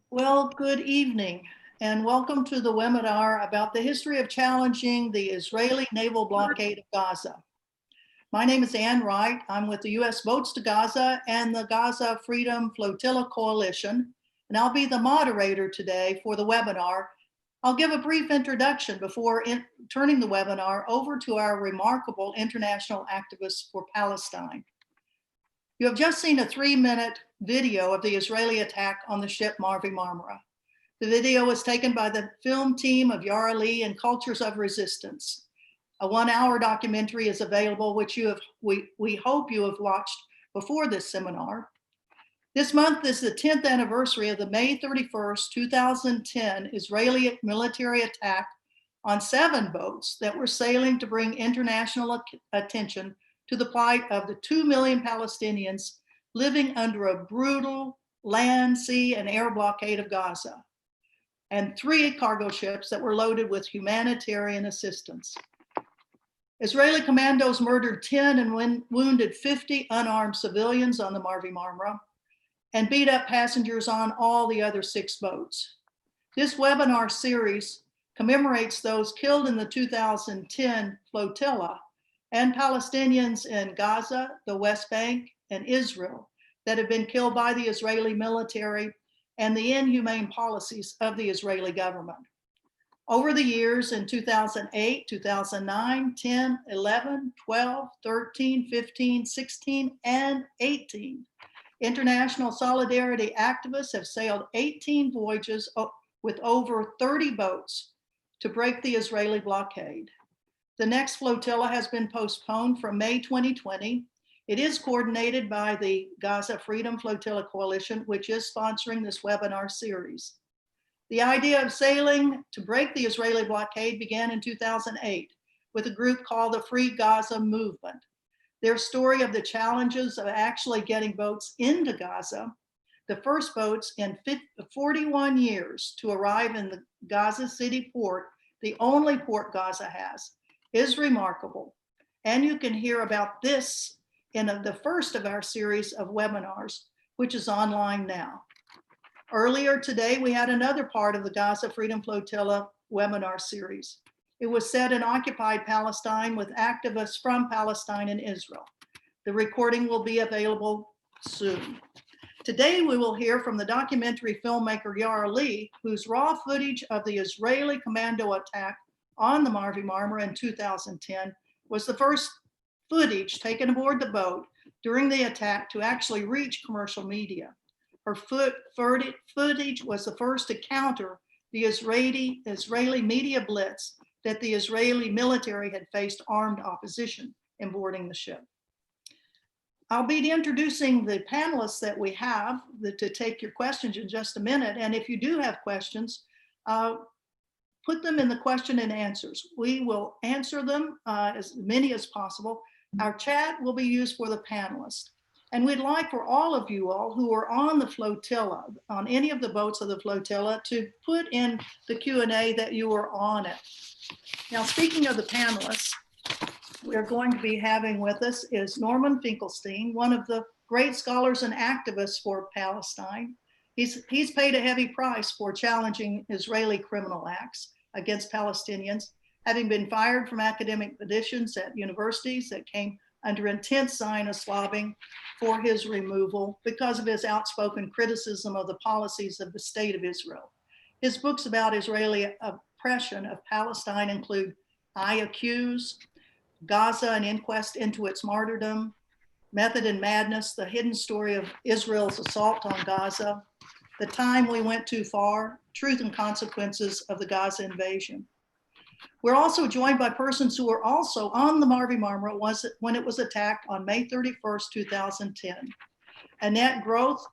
Well, good evening, and welcome to the webinar about the history of challenging the Israeli naval blockade of Gaza. My name is Ann Wright. I'm with the U.S. Boats to Gaza and the Gaza Freedom Flotilla Coalition, and I'll be the moderator today for the webinar. I'll give a brief introduction before turning the webinar over to our remarkable international activists for Palestine. You have just seen a 3-minute video of the Israeli attack on the ship Mavi Marmara. The video was taken by the film team of Iara Lee and Cultures of Resistance. A 1-hour documentary is available, which we hope you have watched before this seminar. This month is the 10th anniversary of the May 31st, 2010 Israeli military attack on 7 boats that were sailing to bring international attention to the plight of the 2 million Palestinians living under a brutal land, sea, and air blockade of Gaza, and 3 cargo ships that were loaded with humanitarian assistance. Israeli commandos murdered 10 and wounded 50 unarmed civilians on the Mavi Marmara and beat up passengers on all the other 6 boats. This webinar series commemorates those killed in the 2010 flotilla and Palestinians in Gaza, the West Bank, and Israel that have been killed by the Israeli military and the inhumane policies of the Israeli government. Over the years in 2008, 2009, 10, 11, 12, 13, 15, 16, and 18, international solidarity activists have sailed 18 voyages with over 30 boats to break the Israeli blockade. The next flotilla has been postponed from May 2020. It is coordinated by the Gaza Freedom Flotilla Coalition, which is sponsoring this webinar series. The idea of sailing to break the Israeli blockade began in 2008 with a group called the Free Gaza Movement. Their story of the challenges of actually getting boats into Gaza, the first boats in 41 years to arrive in the Gaza City port, the only port Gaza has, is remarkable. And you can hear about this in the first of our series of webinars, which is online now. Earlier today, we had another part of the Gaza Freedom Flotilla webinar series. It was set in occupied Palestine with activists from Palestine and Israel. The recording will be available soon. Today, we will hear from the documentary filmmaker Iara Lee, whose raw footage of the Israeli commando attack on the Mavi Marmara in 2010 was the first footage taken aboard the boat during the attack to actually reach commercial media. Her footage was the first to counter the Israeli media blitz that the Israeli military had faced armed opposition in boarding the ship. I'll be introducing the panelists that we have to take your questions in just a minute. And if you do have questions, put them in the question and answers. We will answer them as many as possible. Our chat will be used for the panelists. And we'd like for all of you all who are on the flotilla, on any of the boats of the flotilla, to put in the Q&A that you are on it. Now, speaking of the panelists, we're going to be having with us is Norman Finkelstein, one of the great scholars and activists for Palestine. He's paid a heavy price for challenging Israeli criminal acts against Palestinians, having been fired from academic positions at universities that came under intense Zionist lobbying for his removal because of his outspoken criticism of the policies of the State of Israel. His books about Israeli oppression of Palestine include I Accuse, Gaza, an Inquest into Its Martyrdom, Method and Madness, the hidden story of Israel's assault on Gaza, The Time We Went Too Far, Truth and Consequences of the Gaza Invasion. We're also joined by persons who were also on the Mavi Marmara when it was attacked on May 31st, 2010. Annette Groth,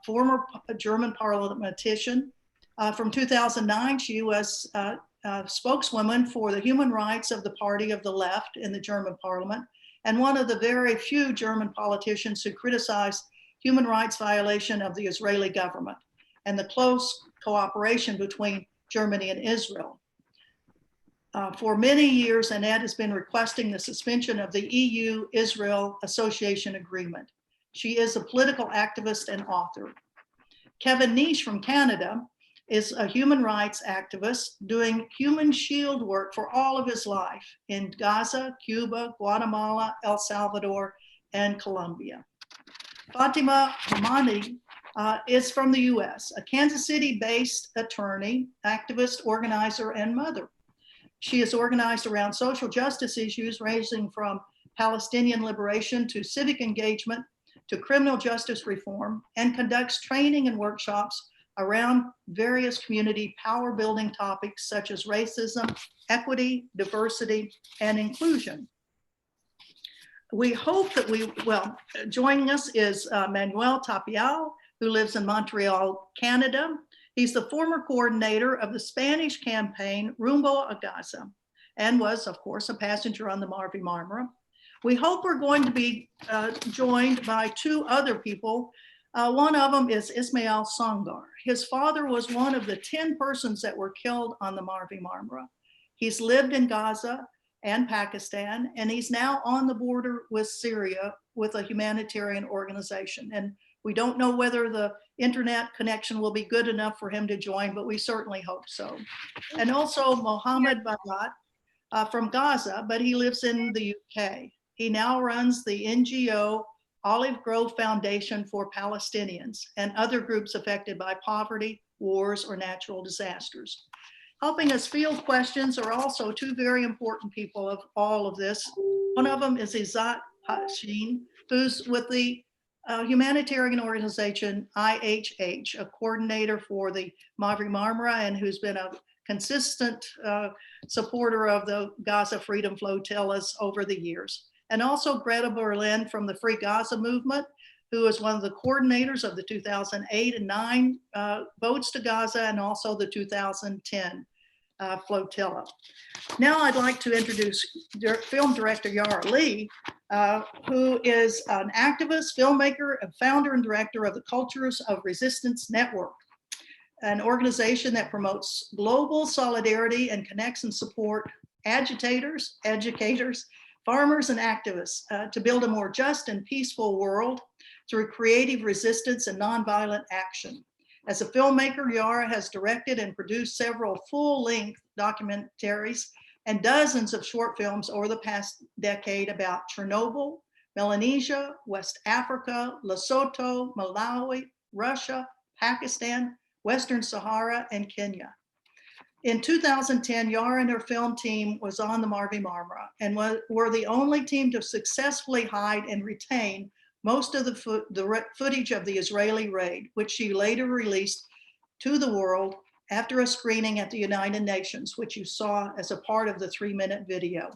former German parliamentarian. From 2009, she was a spokeswoman for the human rights of the party of the left in the German parliament, and one of the very few German politicians who criticized human rights violation of the Israeli government and the close cooperation between Germany and Israel. For many years, Annette has been requesting the suspension of the EU-Israel Association Agreement. She is a political activist and author. Kevin Nish from Canada is a human rights activist doing human shield work for all of his life in Gaza, Cuba, Guatemala, El Salvador, and Colombia. Fatima Kimani is from the US, a Kansas City-based attorney, activist, organizer, and mother. She is organized around social justice issues ranging from Palestinian liberation to civic engagement to criminal justice reform, and conducts training and workshops around various community power building topics such as racism, equity, diversity, and inclusion. We hope that joining us is Manuel Tapial, who lives in Montreal, Canada. He's the former coordinator of the Spanish campaign Rumbo a Gaza, and was, of course, a passenger on the Mavi Marmara. We hope we're going to be joined by two other people. One of them is Ismail Sangar. His father was one of the 10 persons that were killed on the Mavi Marmara. He's lived in Gaza and Pakistan, and he's now on the border with Syria with a humanitarian organization. And we don't know whether the internet connection will be good enough for him to join, but we certainly hope so. And also Muhammad Hyatt from Gaza, but he lives in the UK. He now runs the NGO Olive Grove Foundation for Palestinians and other groups affected by poverty, wars, or natural disasters. Helping us field questions are also two very important people of all of this. One of them is Izzat Hashin, who's with the humanitarian organization IHH, a coordinator for the Mavi Marmara, and who's been a consistent supporter of the Gaza Freedom Flotillas over the years. And also Greta Berlin from the Free Gaza movement, who is one of the coordinators of the 2008 and 9 boats to Gaza, and also the 2010 flotilla. Now I'd like to introduce film director Iara Lee, who is an activist, filmmaker, and founder and director of the Cultures of Resistance Network, an organization that promotes global solidarity and connects and support agitators, educators, farmers, and activists to build a more just and peaceful world through creative resistance and nonviolent action. As a filmmaker, Iara has directed and produced several full-length documentaries and dozens of short films over the past decade about Chernobyl, Melanesia, West Africa, Lesotho, Malawi, Russia, Pakistan, Western Sahara, and Kenya. In 2010, Iara and her film team was on the Mavi Marmara and were the only team to successfully hide and retain most of the footage of the Israeli raid, which she later released to the world after a screening at the United Nations, which you saw as a part of the 3-minute video.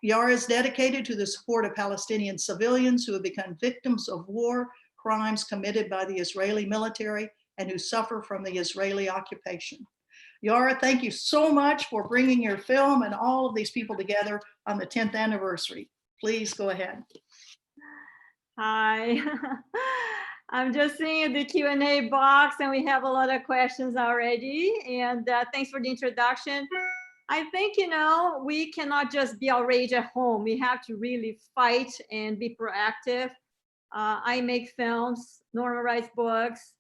Iara is dedicated to the support of Palestinian civilians who have become victims of war crimes committed by the Israeli military and who suffer from the Israeli occupation. Iara, thank you so much for bringing your film and all of these people together on the 10th anniversary. Please go ahead. Hi, I'm just seeing the Q&A box and we have a lot of questions already. And thanks for the introduction. I think, we cannot just be outraged at home. We have to really fight and be proactive. I make films, Norma writes books.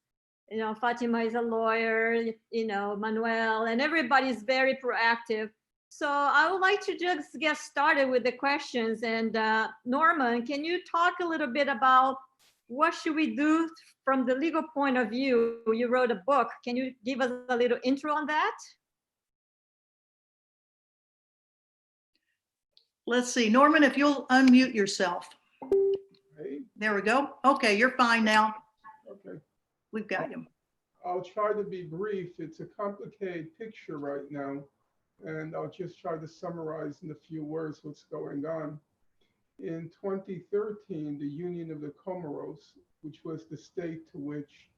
Fatima is a lawyer, Manuel, and everybody's very proactive. So I would like to just get started with the questions. And Norman, can you talk a little bit about what should we do from the legal point of view? You wrote a book. Can you give us a little intro on that? Let's see, Norman, if you'll unmute yourself. Okay. There we go. Okay, you're fine now. Okay. We've got you. I'll try to be brief. It's a complicated picture right now, and I'll just try to summarize in a few words what's going on. In 2013, the Union of the Comoros, which was the state to which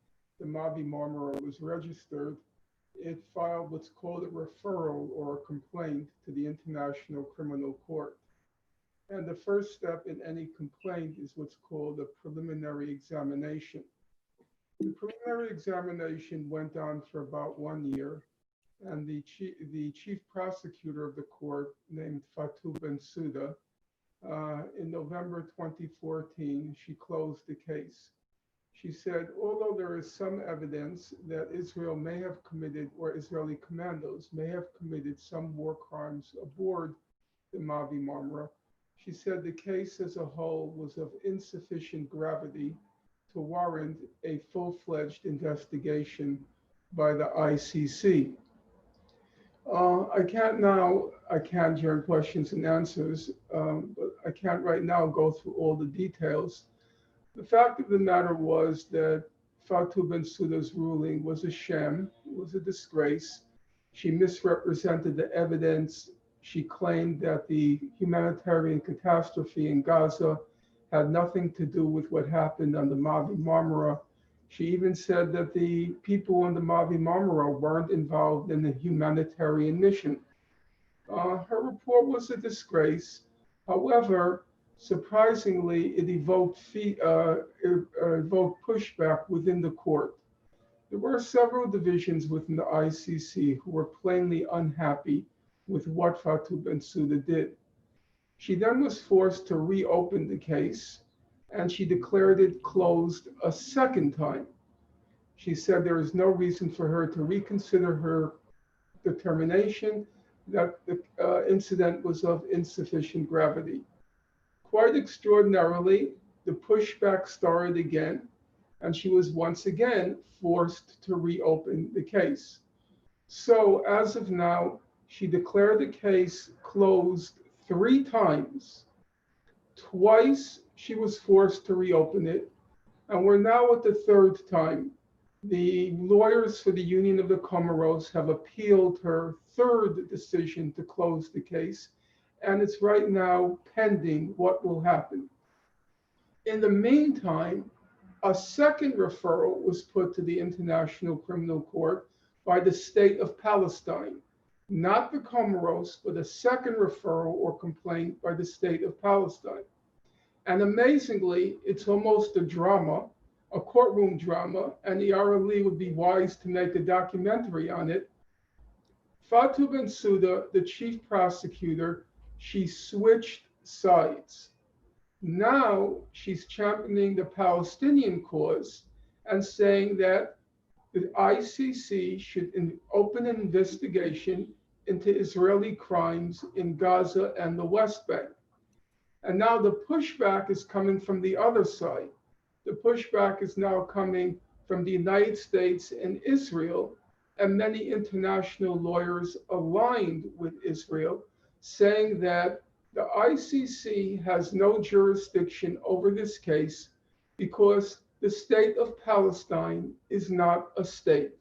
the Mavi Marmara was registered, it filed what's called a referral or a complaint to the International Criminal Court. And the first step in any complaint is what's called a preliminary examination. The preliminary examination went on for about 1 year, and the chief prosecutor of the court, named Fatou Bensouda, in November 2014, she closed the case. She said, although there is some evidence that Israel may have committed, or Israeli commandos may have committed some war crimes aboard the Mavi Marmara, she said the case as a whole was of insufficient gravity to warrant a full-fledged investigation by the ICC. I can during questions and answers, but I can't right now go through all the details. The fact of the matter was that Fatou Bensouda's ruling was a sham, it was a disgrace. She misrepresented the evidence. She claimed that the humanitarian catastrophe in Gaza had nothing to do with what happened on the Mavi Marmara. She even said that the people on the Mavi Marmara weren't involved in the humanitarian mission. Her report was a disgrace. However, surprisingly, it evoked pushback within the court. There were several divisions within the ICC who were plainly unhappy with what Fatou Bensouda did. She then was forced to reopen the case, and she declared it closed a second time. She said there is no reason for her to reconsider her determination that the incident was of insufficient gravity. Quite extraordinarily, the pushback started again, and she was once again forced to reopen the case. So as of now, she declared the case closed 3 times. Twice she was forced to reopen it, and we're now at the 3rd time. The lawyers for the Union of the Comoros have appealed her 3rd decision to close the case, and it's right now pending what will happen. In the meantime, a 2nd referral was put to the International Criminal Court by the State of Palestine, not the Comoros, but a 2nd referral or complaint by the State of Palestine. And amazingly, it's almost a drama, a courtroom drama, and Iara Lee would be wise to make a documentary on it. Fatou Bensouda, the chief prosecutor, she switched sides. Now she's championing the Palestinian cause and saying that the ICC should open an investigation into Israeli crimes in Gaza and the West Bank. And now the pushback is coming from the other side. The pushback is now coming from the United States and Israel, and many international lawyers aligned with Israel, saying that the ICC has no jurisdiction over this case because the state of Palestine is not a state.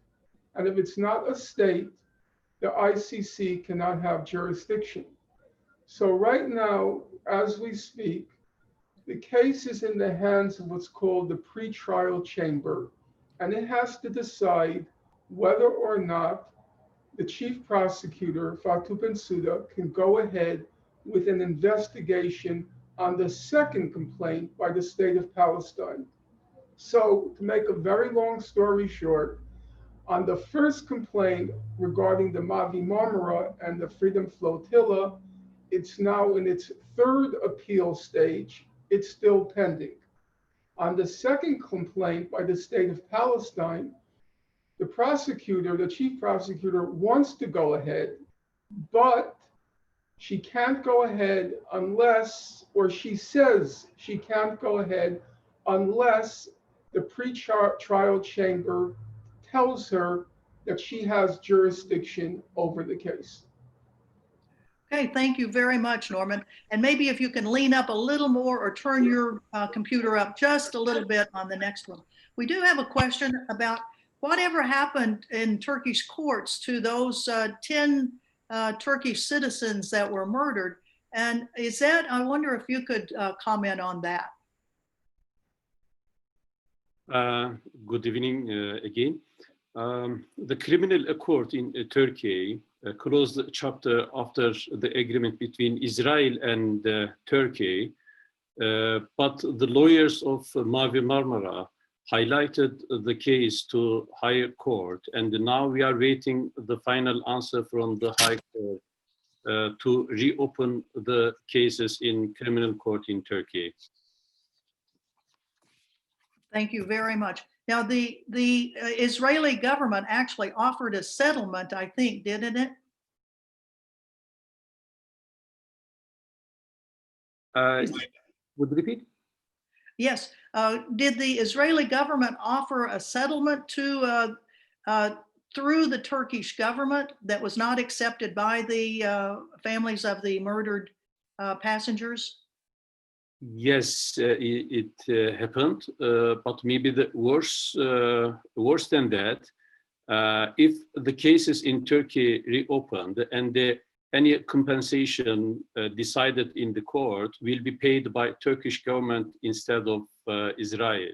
And if it's not a state, the ICC cannot have jurisdiction. So right now, as we speak, the case is in the hands of what's called the pretrial chamber, and it has to decide whether or not the chief prosecutor, Fatou Bensouda, can go ahead with an investigation on the 2nd complaint by the state of Palestine. So to make a very long story short, on the 1st complaint regarding the Mavi Marmara and the Freedom Flotilla, it's now in its 3rd appeal stage. It's still pending. On the 2nd complaint by the state of Palestine, the prosecutor, the chief prosecutor, wants to go ahead, but she can't go ahead unless, or she says she can't go ahead unless the pre-trial chamber tells her that she has jurisdiction over the case. Okay, thank you very much, Norman. And maybe if you can lean up a little more or turn your computer up just a little bit on the next one. We do have a question about whatever happened in Turkish courts to those 10 Turkish citizens that were murdered. And is that, I wonder if you could comment on that. Good evening again. The criminal court in Turkey closed the chapter after the agreement between Israel and Turkey, but the lawyers of Mavi Marmara highlighted the case to higher court, and now we are waiting the final answer from the high court to reopen the cases in criminal court in Turkey. Thank you very much. Now, the Israeli government actually offered a settlement, I think, didn't it? Would you repeat? Yes. Did the Israeli government offer a settlement to through the Turkish government that was not accepted by the families of the murdered passengers? Yes, it happened, but maybe the worse than that. If the cases in Turkey reopened and any compensation decided in the court will be paid by Turkish government instead of Israel.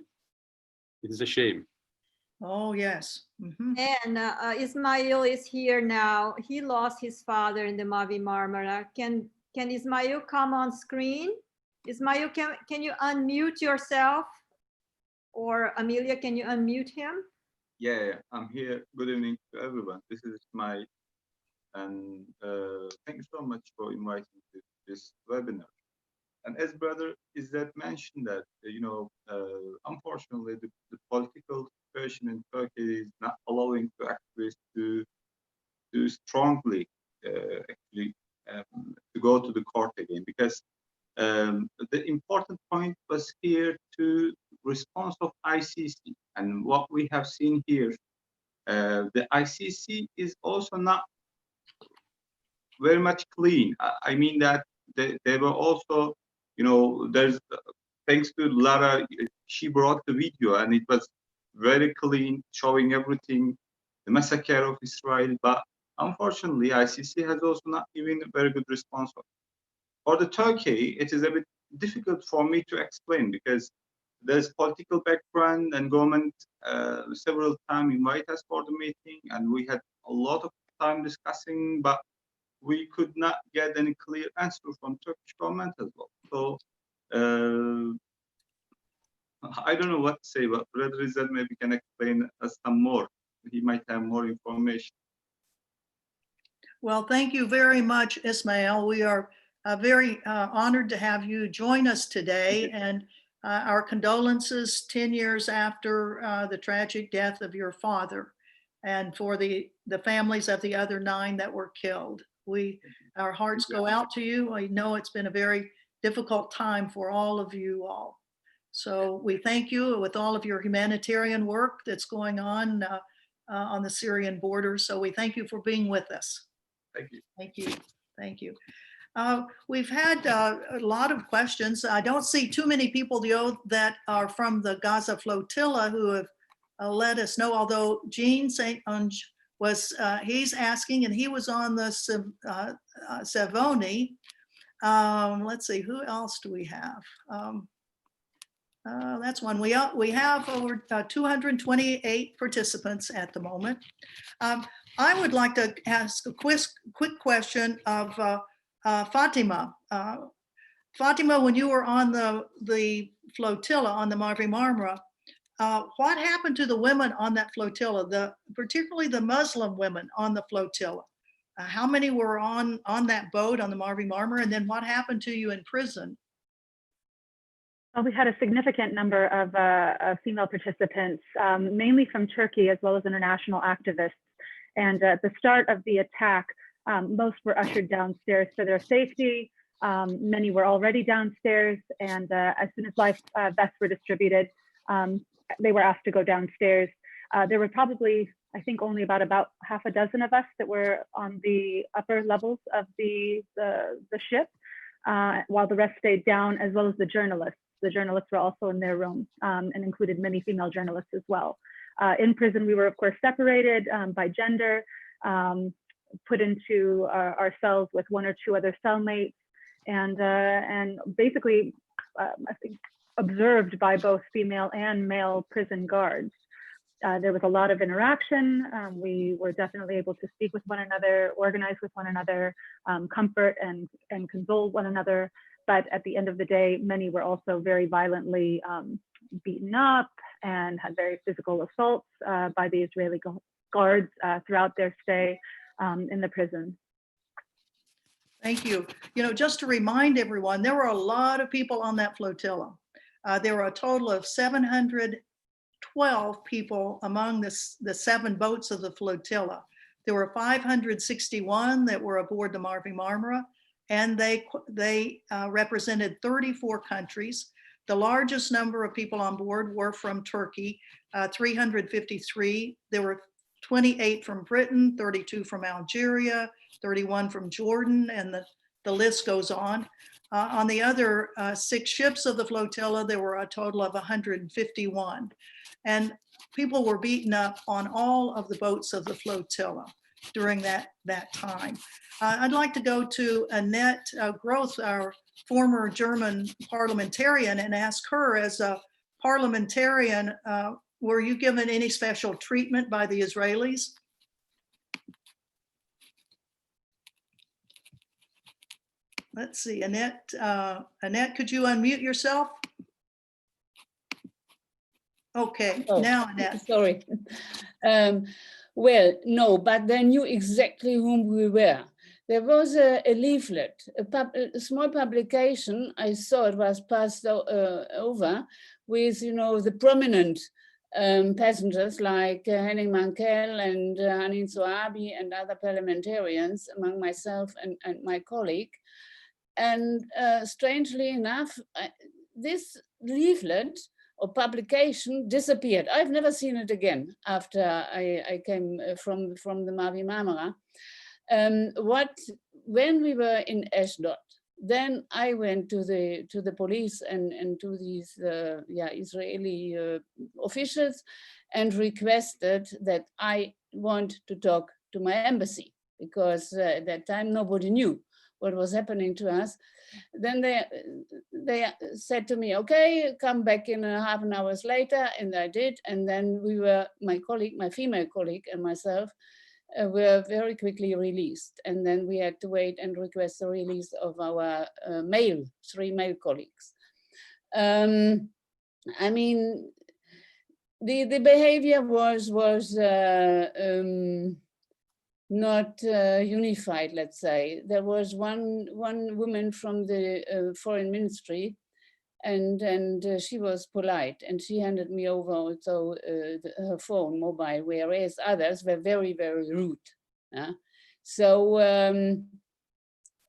It is a shame. Oh, yes. Mhm. And Ismail is here now. He lost his father in the Mavi Marmara. Can Ismail come on screen? Ismail, can you unmute yourself? Or Amelia, can you unmute him? Yeah, I'm here. Good evening to everyone. This is Ismail, and thank you so much for inviting me to this webinar. And as Brother Izzet mentioned that, unfortunately, the political situation in Turkey is not allowing to activists to strongly to go to the court again, because the important point was here to response of ICC, and what we have seen here, the ICC is also not very much clean. I mean that they were also, there's thanks to Lara, she brought the video and it was very clean, showing everything, the massacre of Israel. But unfortunately, ICC has also not given a very good response. For the Turkey, it is a bit difficult for me to explain because there's political background and government several times invite us for the meeting, and we had a lot of time discussing, but we could not get any clear answer from Turkish government as well. So I don't know what to say, but Brother Izzet maybe can explain us some more. He might have more information. Well, thank you very much, Ismail. We are very honored to have you join us today, and our condolences 10 years after the tragic death of your father, and for the families of the other 9 that were killed. Our hearts go out to you. I know it's been a very difficult time for all of you all. So we thank you with all of your humanitarian work that's going on the Syrian border. So we thank you for being with us. Thank you. Thank you. Thank you. We've had a lot of questions. I don't see too many people that are from the Gaza Flotilla who have let us know, although Jean St. Unge was, he's asking, and he was on the Savoni. Let's see, who else do we have? That's one. We have over 228 participants at the moment. I would like to ask a quick question of Fatima. Fatima, when you were on the flotilla on the Mavi Marmara, what happened to the women on that flotilla, particularly the Muslim women on the flotilla? How many were on that boat on the Mavi Marmara, and then what happened to you in prison? Well, we had a significant number of female participants, mainly from Turkey, as well as international activists. And at the start of the attack, most were ushered downstairs for their safety. Many were already downstairs, and as soon as life vests were distributed, they were asked to go downstairs. There were probably, I think, only about half a dozen of us that were on the upper levels of the ship, while the rest stayed down, as well as the journalists. The journalists were also in their room, and included many female journalists as well. In prison, we were, of course, separated by gender, put into our cells with 1 or 2 other cellmates, and basically, I think, observed by both female and male prison guards. There was a lot of interaction. We were definitely able to speak with one another, organize with one another, comfort and console one another. But at the end of the day, many were also very violently beaten up and had very physical assaults by the Israeli guards throughout their stay in the prison. Thank you. Just to remind everyone, there were a lot of people on that flotilla. There were a total of 700 12 people among the 7 boats of the flotilla. There were 561 that were aboard the Mavi Marmara, and they represented 34 countries. The largest number of people on board were from Turkey, 353. There were 28 from Britain, 32 from Algeria, 31 from Jordan, and the list goes on. On the other 6 ships of the flotilla, there were a total of 151. And people were beaten up on all of the boats of the flotilla during that time. I'd like to go to Annette Groth, our former German parliamentarian, and ask her, as a parliamentarian, were you given any special treatment by the Israelis? Let's see, Annette, could you unmute yourself? Okay, Oh, now Annette. sorry. Well, no, but they knew exactly whom we were. There was a leaflet, a small publication. I saw it was passed over with, the prominent passengers like Henning Mankell and Hanin Zoabi and other parliamentarians, among myself and my colleague. And strangely enough, this leaflet or publication disappeared. I've never seen it again after I came from the Mavi Marmara. When we were in Ashdod, then I went to the police and to these Israeli officials and requested that I want to talk to my embassy, because at that time nobody knew what was happening to us. Then they said to me, okay, come back in half an hour later, and I did. And then my female colleague and myself were very quickly released. And then we had to wait and request the release of our 3 male colleagues. I mean, the behavior was not unified, let's say. There was one woman from the foreign ministry, and she was polite, and she handed me over also her phone, mobile, whereas others were very, very rude. So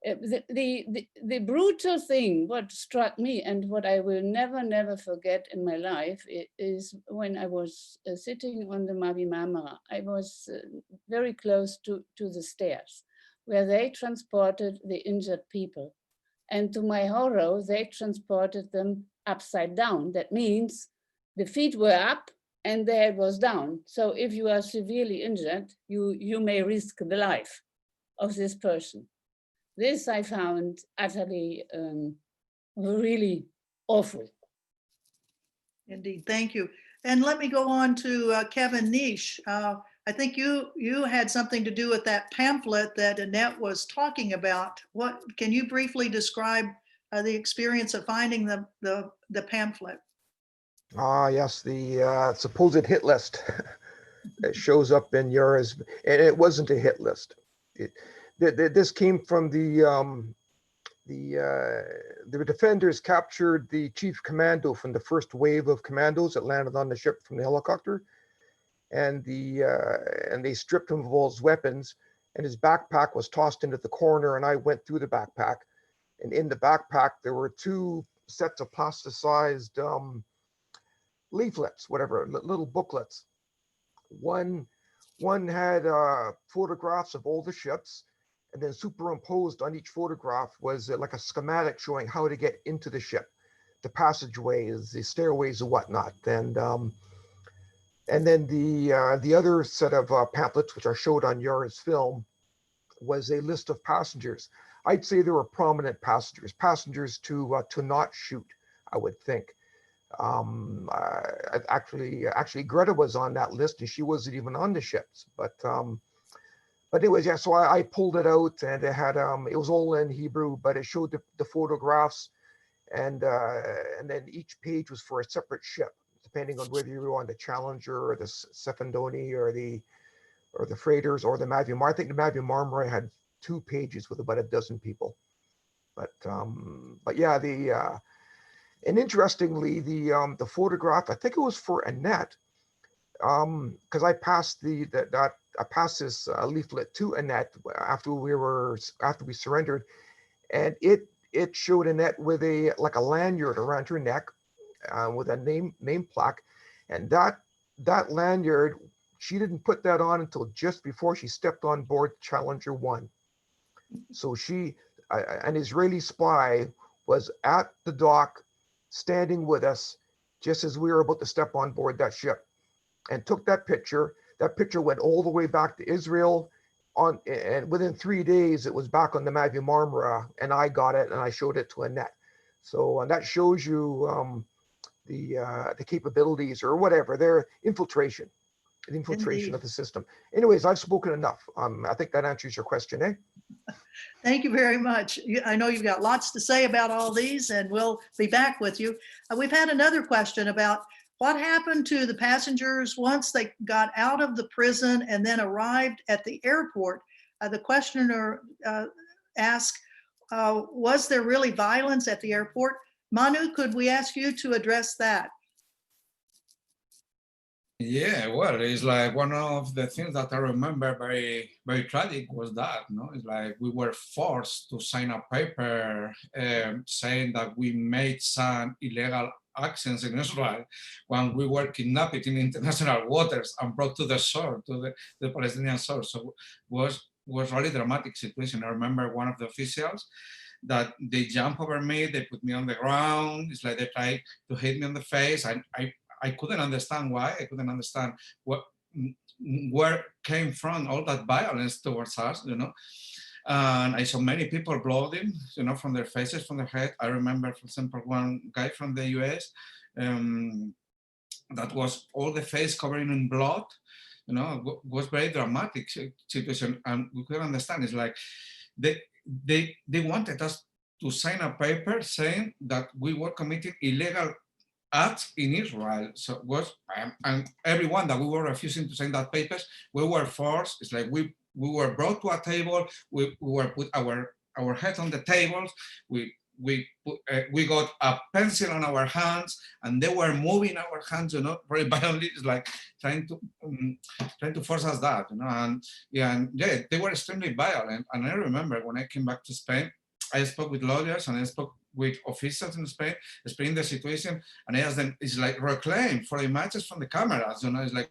the brutal thing, what struck me and what I will never forget in my life is when I was sitting on the Mavi Marmara. I was very close to the stairs where they transported the injured people. And to my horror, they transported them upside down. That means the feet were up and the head was down. So if you are severely injured, you may risk the life of this person. This I found utterly, really awful. Indeed, thank you. And let me go on to Kevin Nish. I think you had something to do with that pamphlet that Annette was talking about. What can you briefly describe the experience of finding the pamphlet? Yes, the supposed hit list that shows up in yours, and it wasn't a hit list. This came from the defenders captured the chief commando from the first wave of commandos that landed on the ship from the helicopter, and they stripped him of all his weapons, and his backpack was tossed into the corner, and I went through the backpack, and in the backpack there were 2 sets of plasticized leaflets, whatever, little booklets. One had photographs of all the ships, and then superimposed on each photograph was like a schematic showing how to get into the ship, the passageways, the stairways and whatnot. And then the other set of pamphlets, which I showed on Yara's film, was a list of passengers. I'd say there were prominent passengers to not shoot, I would think. Actually, Greta was on that list, and she wasn't even on the ships. But anyways, yeah. So I pulled it out, and it had it was all in Hebrew, but it showed the photographs, and then each page was for a separate ship, depending on whether you were on the Challenger or the Sefandoni or the freighters or the Mavi Marmara. I think the Mavi Marmara had 2 pages with about a dozen people. But yeah, And interestingly, the photograph, I think it was for Annette, because I passed I passed this leaflet to Annette after we surrendered, and it showed Annette with a lanyard around her neck, with a name plaque, and that lanyard, she didn't put that on until just before she stepped on board Challenger 1. So an Israeli spy was at the dock, standing with us just as we were about to step on board that ship, and took that picture. That picture went all the way back to Israel, and within 3 days it was back on the Mavi Marmara, and I got it and I showed it to Annette. So that shows you the capabilities, or whatever, their infiltration Indeed. of the system. Anyways, I've spoken enough. I think that answers your question, eh? Thank you very much. I know you've got lots to say about all these, and we'll be back with you. We've had another question about what happened to the passengers once they got out of the prison and then arrived at the airport. The questioner asked, was there really violence at the airport? Manu, could we ask you to address that? Yeah, well, it's like one of the things that I remember very, very tragic was that, it's like we were forced to sign a paper saying that we made some illegal actions in Israel when we were kidnapped in international waters and brought to the shore, to the Palestinian shore. So was really dramatic situation. I remember one of the officials that they jumped over me, they put me on the ground. It's like they tried to hit me on the face. I couldn't understand why. I couldn't understand where came from all that violence towards us, And I saw many people blooding, from their faces, from their head. I remember, for example, one guy from the US that was all the face covering in blood. Was very dramatic situation, and we couldn't understand. It's like they wanted us to sign a paper saying that we were committing illegal acts in Israel. So it was, and everyone that we were refusing to sign that papers, we were forced. It's like we were brought to a table. We were put our heads on the tables. We got a pencil on our hands, and they were moving our hands, very violently. It's like trying to force us that, and they were extremely violent. And I remember when I came back to Spain, I spoke with lawyers and I spoke with officials in Spain, explaining the situation, and I asked them, it's like reclaim for images from the cameras, It's like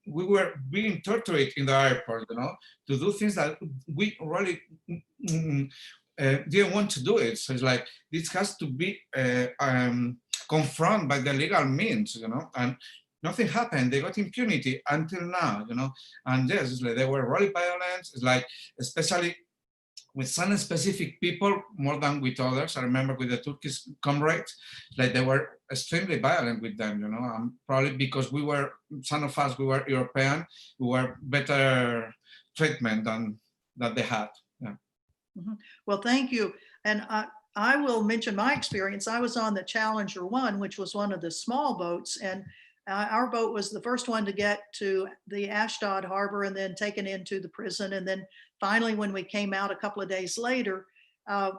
we were being tortured in the airport, to do things that we really didn't want to do it. So it's like, this has to be confronted by the legal means, and nothing happened. They got impunity until now, and yes, it's like they were really violent. It's like, especially with some specific people more than with others. I remember with the Turkish comrades, like they were extremely violent with them, probably because some of us, we were European, we were better treatment than that they had. Yeah. Mm-hmm. Well, thank you. And I will mention my experience. I was on the Challenger 1, which was one of the small boats, and our boat was the first one to get to the Ashdod harbor and then taken into the prison. And then finally, when we came out a couple of days later,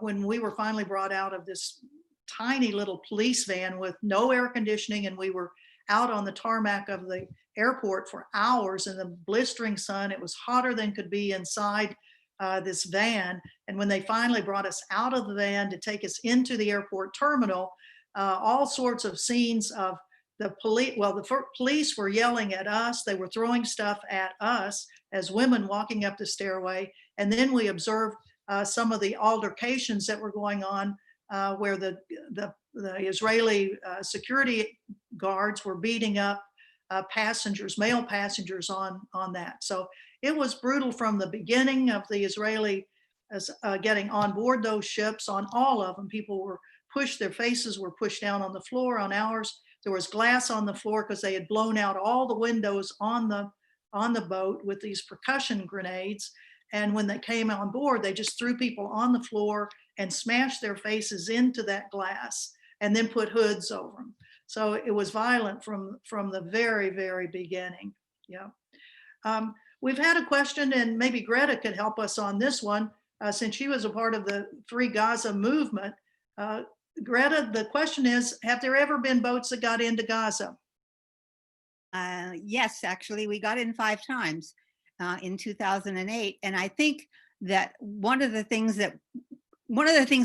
when we were finally brought out of this tiny little police van with no air conditioning, and we were out on the tarmac of the airport for hours in the blistering sun. It was hotter than could be inside this van. And when they finally brought us out of the van to take us into the airport terminal, all sorts of scenes of the police. Well, the police were yelling at us. They were throwing stuff at us as women walking up the stairway. And then we observed some of the altercations that were going on where the Israeli security guards were beating up passengers, male passengers on that. So it was brutal from the beginning of the Israeli getting on board those ships. On all of them, people were pushed, their faces were pushed down on the floor. On ours, there was glass on the floor because they had blown out all the windows on the boat with these percussion grenades. And when they came on board, they just threw people on the floor and smashed their faces into that glass and then put hoods over them. So it was violent from the very, very beginning. Yeah. We've had a question, and maybe Greta could help us on this one, since she was a part of the Free Gaza movement. Greta, the question is, have there ever been boats that got into Gaza? Yes, actually, we got in 5 times in 2008. And I think that one of the things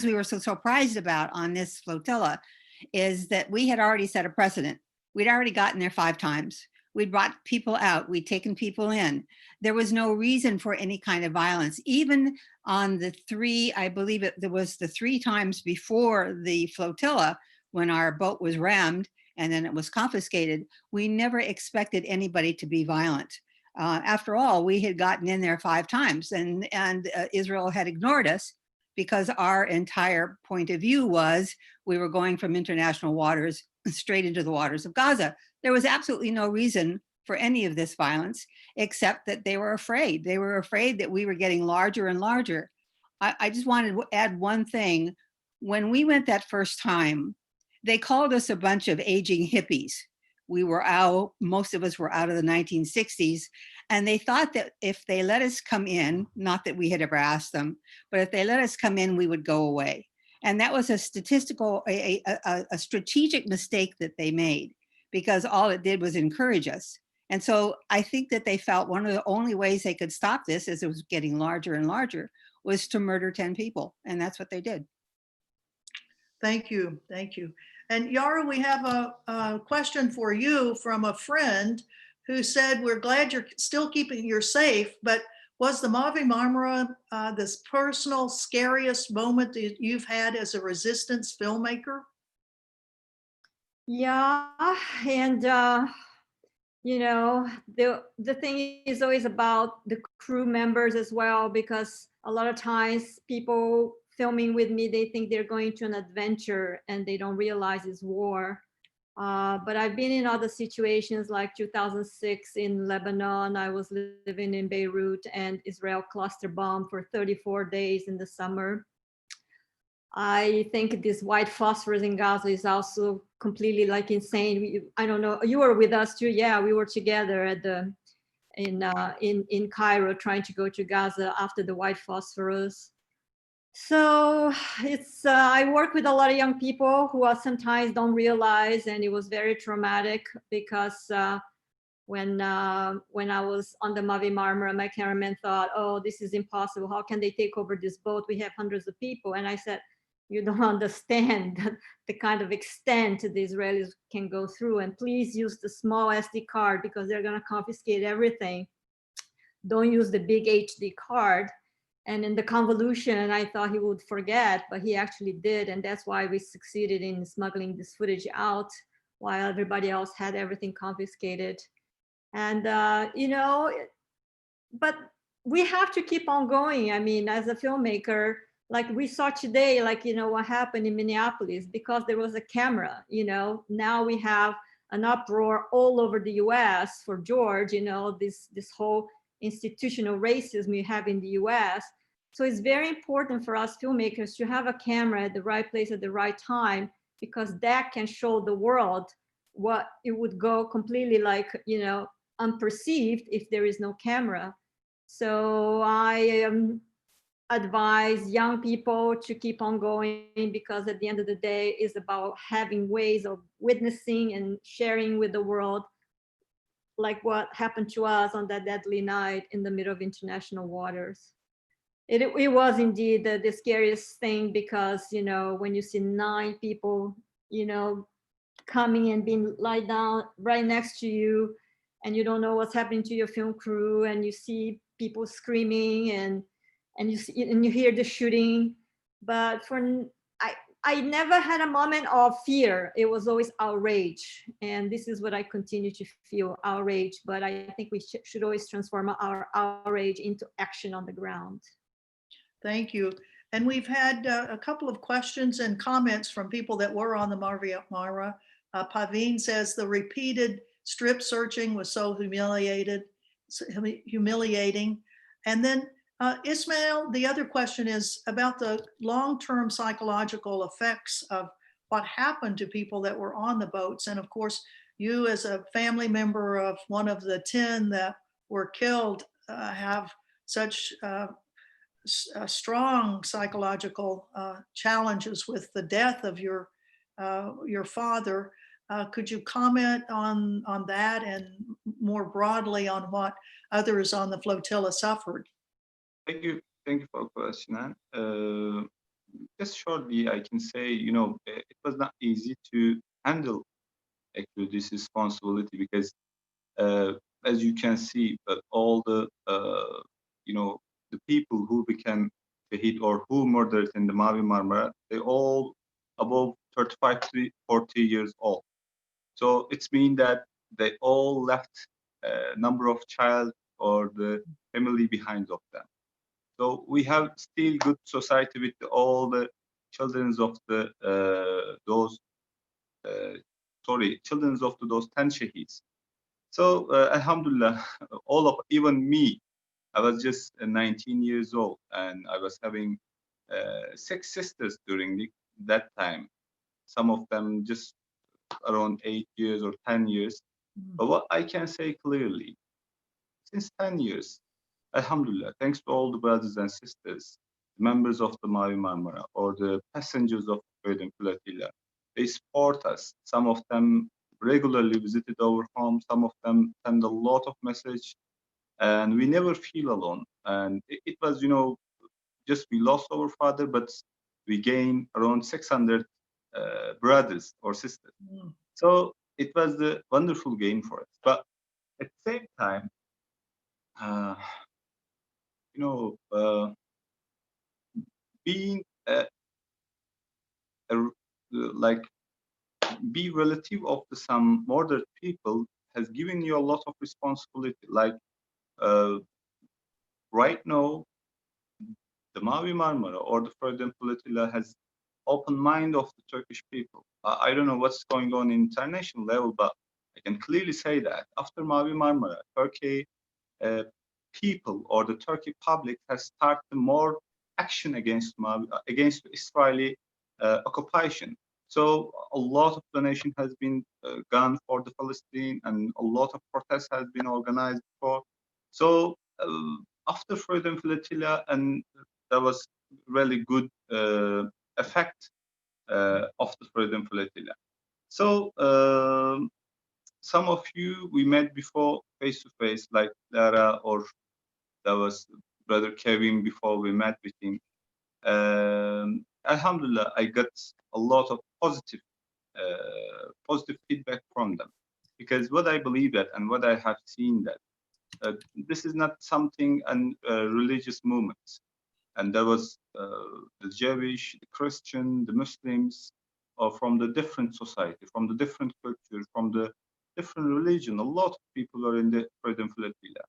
we were so surprised about on this flotilla is that we had already set a precedent. We'd already gotten there 5 times. We'd brought people out, we'd taken people in. There was no reason for any kind of violence. Even on the 3, I believe there was the 3 times before the flotilla when our boat was rammed and then it was confiscated, we never expected anybody to be violent. After all, we had gotten in there 5 times and Israel had ignored us because our entire point of view was we were going from international waters straight into the waters of Gaza. There was absolutely no reason for any of this violence, except that they were afraid. They were afraid that we were getting larger and larger. I just wanted to add one thing. When we went that first time, they called us a bunch of aging hippies. We were out, most of us were out of the 1960s, and they thought that if they let us come in, not that we had ever asked them, but if they let us come in, we would go away. And that was a strategic mistake that they made, because all it did was encourage us. And so I think that they felt one of the only ways they could stop this, as it was getting larger and larger, was to murder 10 people. And that's what they did. Thank you, thank you. And Iara, we have a question for you from a friend who said, we're glad you're still keeping you safe, but was the Mavi Marmara this personal, scariest moment that you've had as a resistance filmmaker? Yeah, and you know, the thing is always about the crew members as well, because a lot of times people filming with me, they think they're going to an adventure and they don't realize it's war. But I've been in other situations like 2006 in Lebanon. I was living in Beirut and Israel cluster bombed for 34 days in the summer. I think this white phosphorus in Gaza is also completely like insane. I don't know, you were with us too. Yeah, we were together at in Cairo trying to go to Gaza after the white phosphorus. So it's, I work with a lot of young people who sometimes don't realize, and it was very traumatic because when I was on the Mavi Marmara, my cameraman thought, oh, this is impossible. How can they take over this boat? We have hundreds of people. And I said, you don't understand the kind of extent the Israelis can go through. And please use the small SD card because they're gonna confiscate everything. Don't use the big HD card. And in the convolution, I thought he would forget, but he actually did. And that's why we succeeded in smuggling this footage out while everybody else had everything confiscated. And, you know, but we have to keep on going. I mean, as a filmmaker, like we saw today, like, you know, what happened in Minneapolis, because there was a camera, you know, now we have an uproar all over the US for George, you know, this whole institutional racism we have in the US. So it's very important for us filmmakers to have a camera at the right place at the right time, because that can show the world what it would go completely like, you know, unperceived if there is no camera. So I advise young people to keep on going, because at the end of the day, it's about having ways of witnessing and sharing with the world, like what happened to us on that deadly night in the middle of international waters. It was indeed the scariest thing, because, you know, when you see 9 people, you know, coming and being lied down right next to you, and you don't know what's happening to your film crew, and you see people screaming and you hear the shooting. But I never had a moment of fear. It was always outrage. And this is what I continue to feel, outrage. But I think we should always transform our outrage into action on the ground. Thank you. And we've had a couple of questions and comments from people that were on the Mavi Marmara. Paveen says the repeated strip searching was so humiliating. And then Ismail, the other question is about the long-term psychological effects of what happened to people that were on the boats. And of course, you as a family member of one of the 10 that were killed have such strong psychological challenges with the death of your your father. Could you comment on that and more broadly on what others on the flotilla suffered? Thank you. Thank you for the question. Just shortly, I can say, you know, it was not easy to handle actually this responsibility because, as you can see, all the, you know, the people who became Shahid or who murdered in the Mavi Marmara, they all above 35 to 40 years old. So it's mean that they all left a number of child or the family behind of them. So we have still good society with all the children of the those children of those 10 shaheeds. So Alhamdulillah, all of even me, I was just 19 years old and I was having 6 sisters during that time. Some of them just around 8 years or 10 years. But what I can say clearly, since 10 years, Alhamdulillah, thanks to all the brothers and sisters, members of the Mavi Marmara or the passengers of the Freedom Flotilla, they support us. Some of them regularly visited our home. Some of them send a lot of message, and we never feel alone. And it was, you know, just we lost our father, but we gained around 600 brothers or sisters. So it was the wonderful gain for us. But at the same time, you know, being like be relative of some murdered people has given you a lot of responsibility. Like right now, the Mavi Marmara or the Freedom Flotilla has open mind of the Turkish people. I don't know what's going on in international level, but I can clearly say that after Mavi Marmara, Turkey people or the Turkey public has started more action against against Israeli occupation. So a lot of donation has been gone for the Palestine, and a lot of protests has been organized for. So after Freedom Flotilla, and that was really good effect of the Freedom Flotilla. So some of you we met before face to face, like Lara, or that was Brother Kevin before we met with him. Alhamdulillah, I got a lot of positive feedback from them, because what I believe that and what I have seen that this is not something and religious movements, and there was the Jewish, the Christian, the Muslims, or from the different society, from the different culture, from the different religion. A lot of people are in the Freedom Flotilla,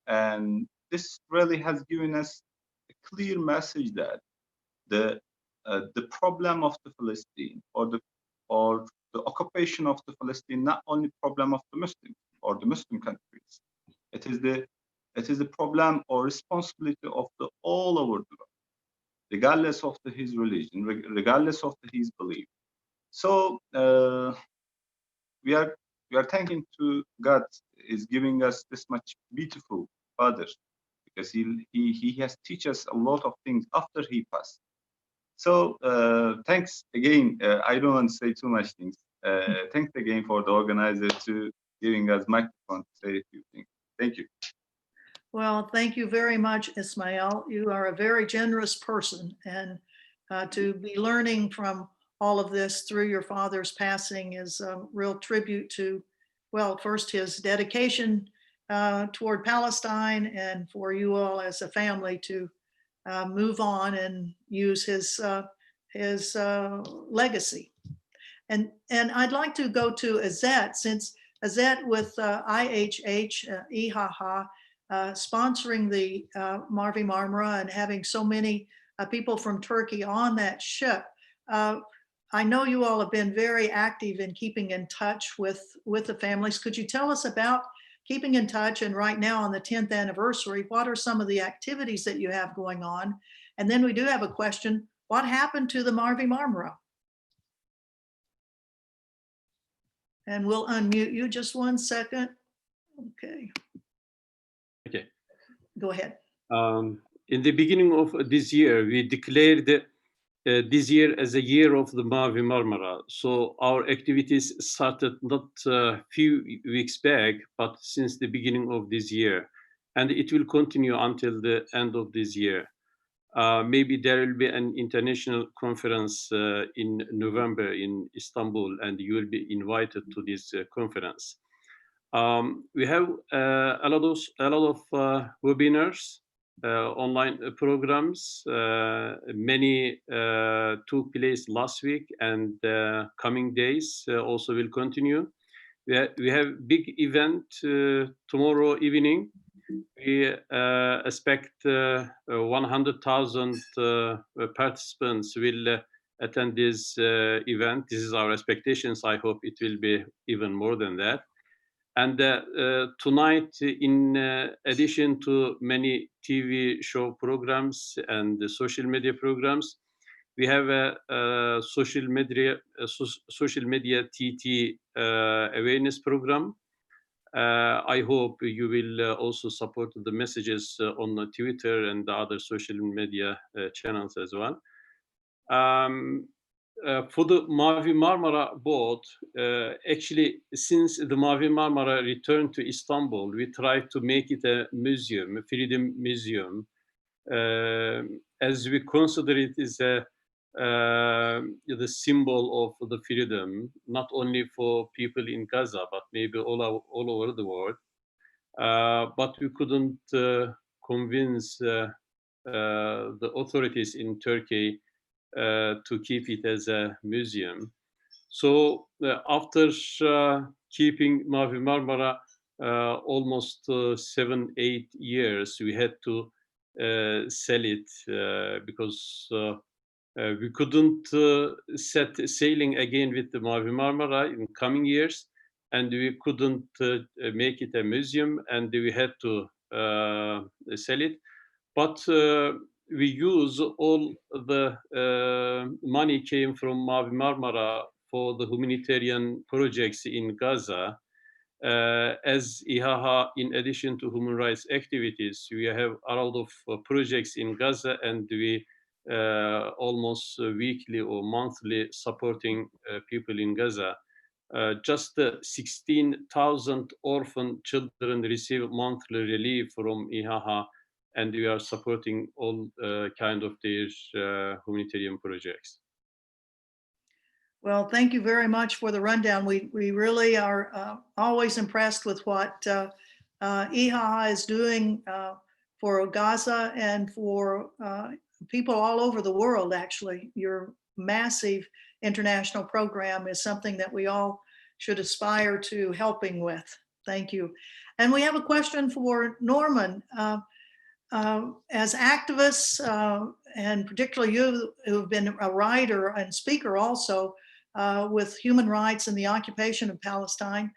and this really has given us a clear message that the problem of the Palestine or the occupation of the Palestine, not only problem of the Muslims or the Muslim countries, it is the problem or responsibility of the all over the world, regardless of his religion, regardless of his belief. So we are thanking to God is giving us this much beautiful father, because he has teach us a lot of things after he passed. So thanks again. I don't want to say too much things. Thanks again for the organizer to giving us microphone to say a few things. Thank you. Well, thank you very much, Ismail. You are a very generous person, and to be learning from all of this through your father's passing is a real tribute to, well, first his dedication toward Palestine, and for you all as a family to move on and use his legacy. And I'd like to go to Azet, since Azet with IHH, IHH, sponsoring the Mavi Marmara and having so many people from Turkey on that ship. I know you all have been very active in keeping in touch with the families. Could you tell us about keeping in touch, and right now on the 10th anniversary, what are some of the activities that you have going on? And then we do have a question, what happened to the Mavi Marmara? And we'll unmute you just 1 second. Okay. Okay. Go ahead. In the beginning of this year, we declared this year as a year of the Mavi Marmara. So our activities started not a few weeks back, but since the beginning of this year. And it will continue until the end of this year. Maybe there will be an international conference in November in Istanbul, and you will be invited to this conference. We have a lot of webinars, online programs. Many took place last week, and coming days also will continue. We have big event tomorrow evening. We expect 100,000 participants will attend this event. This is our expectations. I hope it will be even more than that. And tonight, in addition to many TV show programs and the social media programs, we have a social media TT awareness program. I hope you will also support the messages on Twitter and the other social media channels as well. For the Mavi Marmara boat, actually, since the Mavi Marmara returned to Istanbul, we tried to make it a museum, a freedom museum, as we consider it is the symbol of the freedom, not only for people in Gaza, but maybe all over the world. But we couldn't convince the authorities in Turkey to keep it as a museum. So after keeping Mavi Marmara almost 7-8 years, we had to sell it because we couldn't set sailing again with the Mavi Marmara in coming years, and we couldn't make it a museum, and we had to sell it. But we use all the money came from Mavi Marmara for the humanitarian projects in Gaza. As IHH, in addition to human rights activities, we have a lot of projects in Gaza, and we almost weekly or monthly supporting people in Gaza. Just 16,000 orphan children receive monthly relief from IHH, and we are supporting all kind of these humanitarian projects. Well, thank you very much for the rundown. We really are always impressed with what IHH is doing for Gaza and for people all over the world, actually. Your massive international program is something that we all should aspire to helping with. Thank you. And we have a question for Norman. As activists, and particularly you who've been a writer and speaker also with human rights and the occupation of Palestine,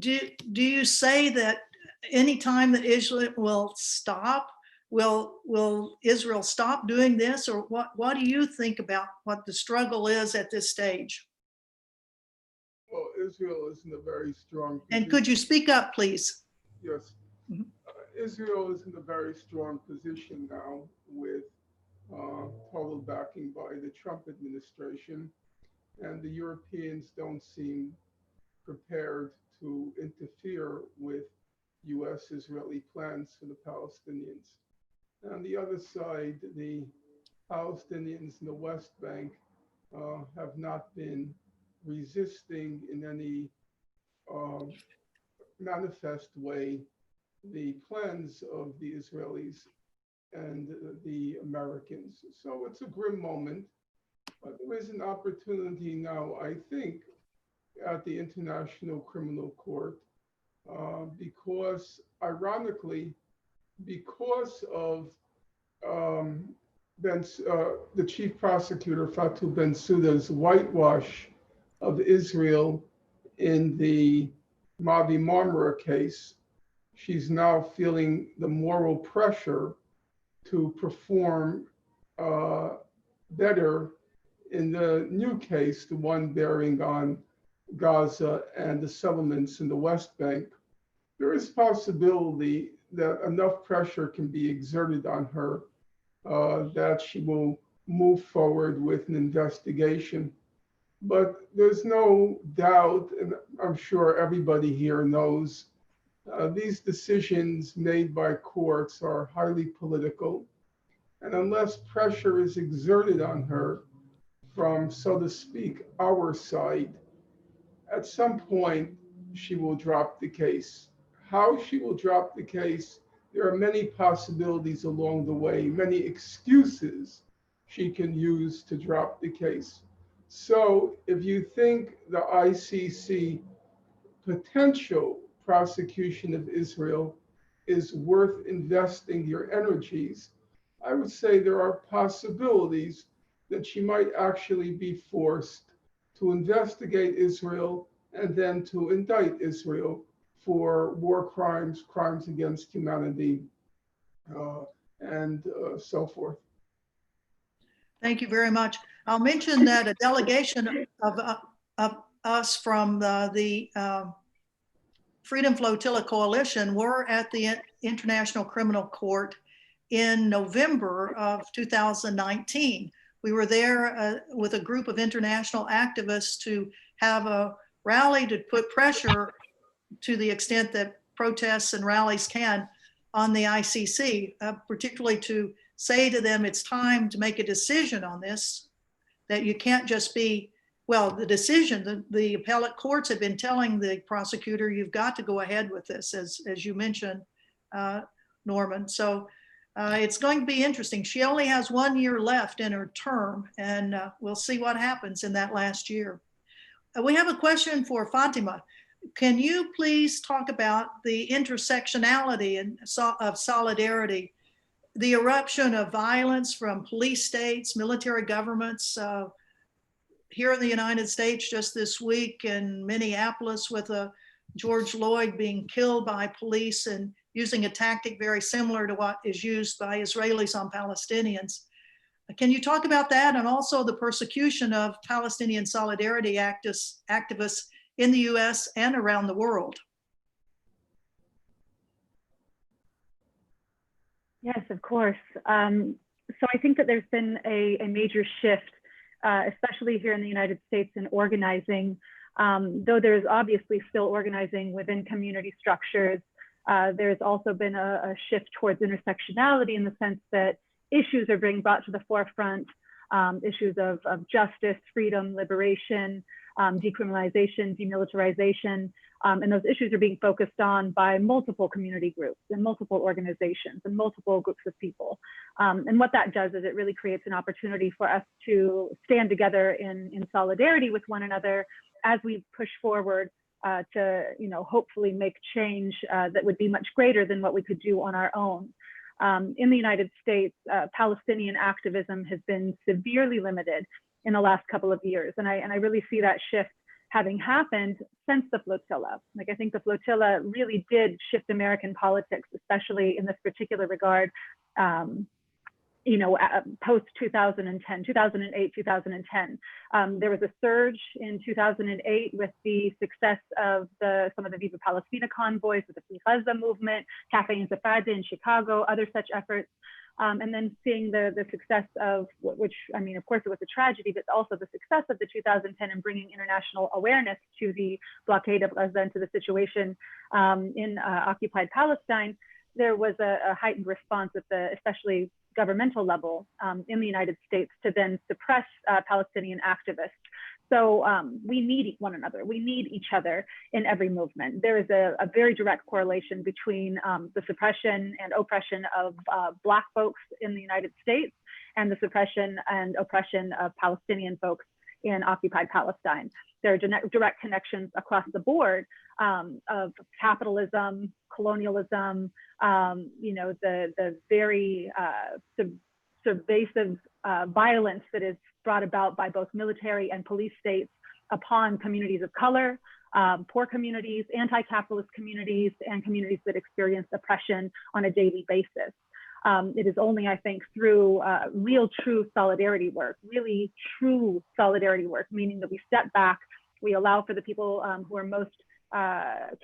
do you say that any time that Israel will stop, will Israel stop doing this, or what do you think about what the struggle is at this stage? Well, Israel is in a very strong position. And could you speak up, please? Yes. Mm-hmm. Israel is in a very strong position now with total backing by the Trump administration, and the Europeans don't seem prepared to interfere with US-Israeli plans for the Palestinians. On the other side, the Palestinians in the West Bank have not been resisting in any manifest way the plans of the Israelis and the Americans. So it's a grim moment, but there is an opportunity now, I think, at the International Criminal Court, because ironically, because of the chief prosecutor, Fatou Bensouda's whitewash of Israel in the Mavi Marmara case, she's now feeling the moral pressure to perform better in the new case, the one bearing on Gaza and the settlements in the West Bank. There is possibility that enough pressure can be exerted on her that she will move forward with an investigation. But there's no doubt, and I'm sure everybody here knows, these decisions made by courts are highly political. And unless pressure is exerted on her from, so to speak, our side, at some point she will drop the case. How she will drop the case, there are many possibilities along the way, many excuses she can use to drop the case. So if you think the ICC potential prosecution of Israel is worth investing your energies, I would say there are possibilities that she might actually be forced to investigate Israel and then to indict Israel for war crimes, crimes against humanity, and so forth. Thank you very much. I'll mention that a delegation of us from the Freedom Flotilla Coalition were at the International Criminal Court in November of 2019. We were there with a group of international activists to have a rally to put pressure to the extent that protests and rallies can on the ICC, particularly to say to them it's time to make a decision on this, that you can't just be, well, the decision, the appellate courts have been telling the prosecutor, you've got to go ahead with this, as you mentioned, Norman. So it's going to be interesting. She only has 1 year left in her term, and we'll see what happens in that last year. We have a question for Fatima. Can you please talk about the intersectionality and of solidarity, the eruption of violence from police states, military governments, here in the United States just this week in Minneapolis with George Floyd being killed by police and using a tactic very similar to what is used by Israelis on Palestinians. Can you talk about that, and also the persecution of Palestinian solidarity activists in the US and around the world? Yes, of course. So I think that there's been a major shift, especially here in the United States, in organizing. Though there's obviously still organizing within community structures, there's also been a shift towards intersectionality in the sense that issues are being brought to the forefront, issues of justice, freedom, liberation, decriminalization, demilitarization, and those issues are being focused on by multiple community groups and multiple organizations and multiple groups of people. And what that does is it really creates an opportunity for us to stand together in solidarity with one another as we push forward to, hopefully make change that would be much greater than what we could do on our own. In the United States, Palestinian activism has been severely limited in the last couple of years. And I really see that shift having happened since the flotilla. Like, I think the flotilla really did shift American politics, especially in this particular regard, post 2010, 2008, 2010. There was a surge in 2008 with the success of some of the Viva Palestina convoys, with the Free Gaza movement, Cafe Intifada in Chicago, other such efforts. And then seeing the success of, which, of course it was a tragedy, but also the success of the 2010 and bringing international awareness to the blockade of Gaza and to the situation in occupied Palestine. There was a heightened response at the, especially governmental level in the United States, to then suppress Palestinian activists. So we need one another. We need each other in every movement. There is a very direct correlation between the suppression and oppression of Black folks in the United States and the suppression and oppression of Palestinian folks in occupied Palestine. There are direct connections across the board of capitalism, colonialism, the very pervasive violence that is brought about by both military and police states upon communities of color, poor communities, anti-capitalist communities, and communities that experience oppression on a daily basis. It is only, I think, through real, true solidarity work, really true solidarity work, meaning that we step back, we allow for the people who are most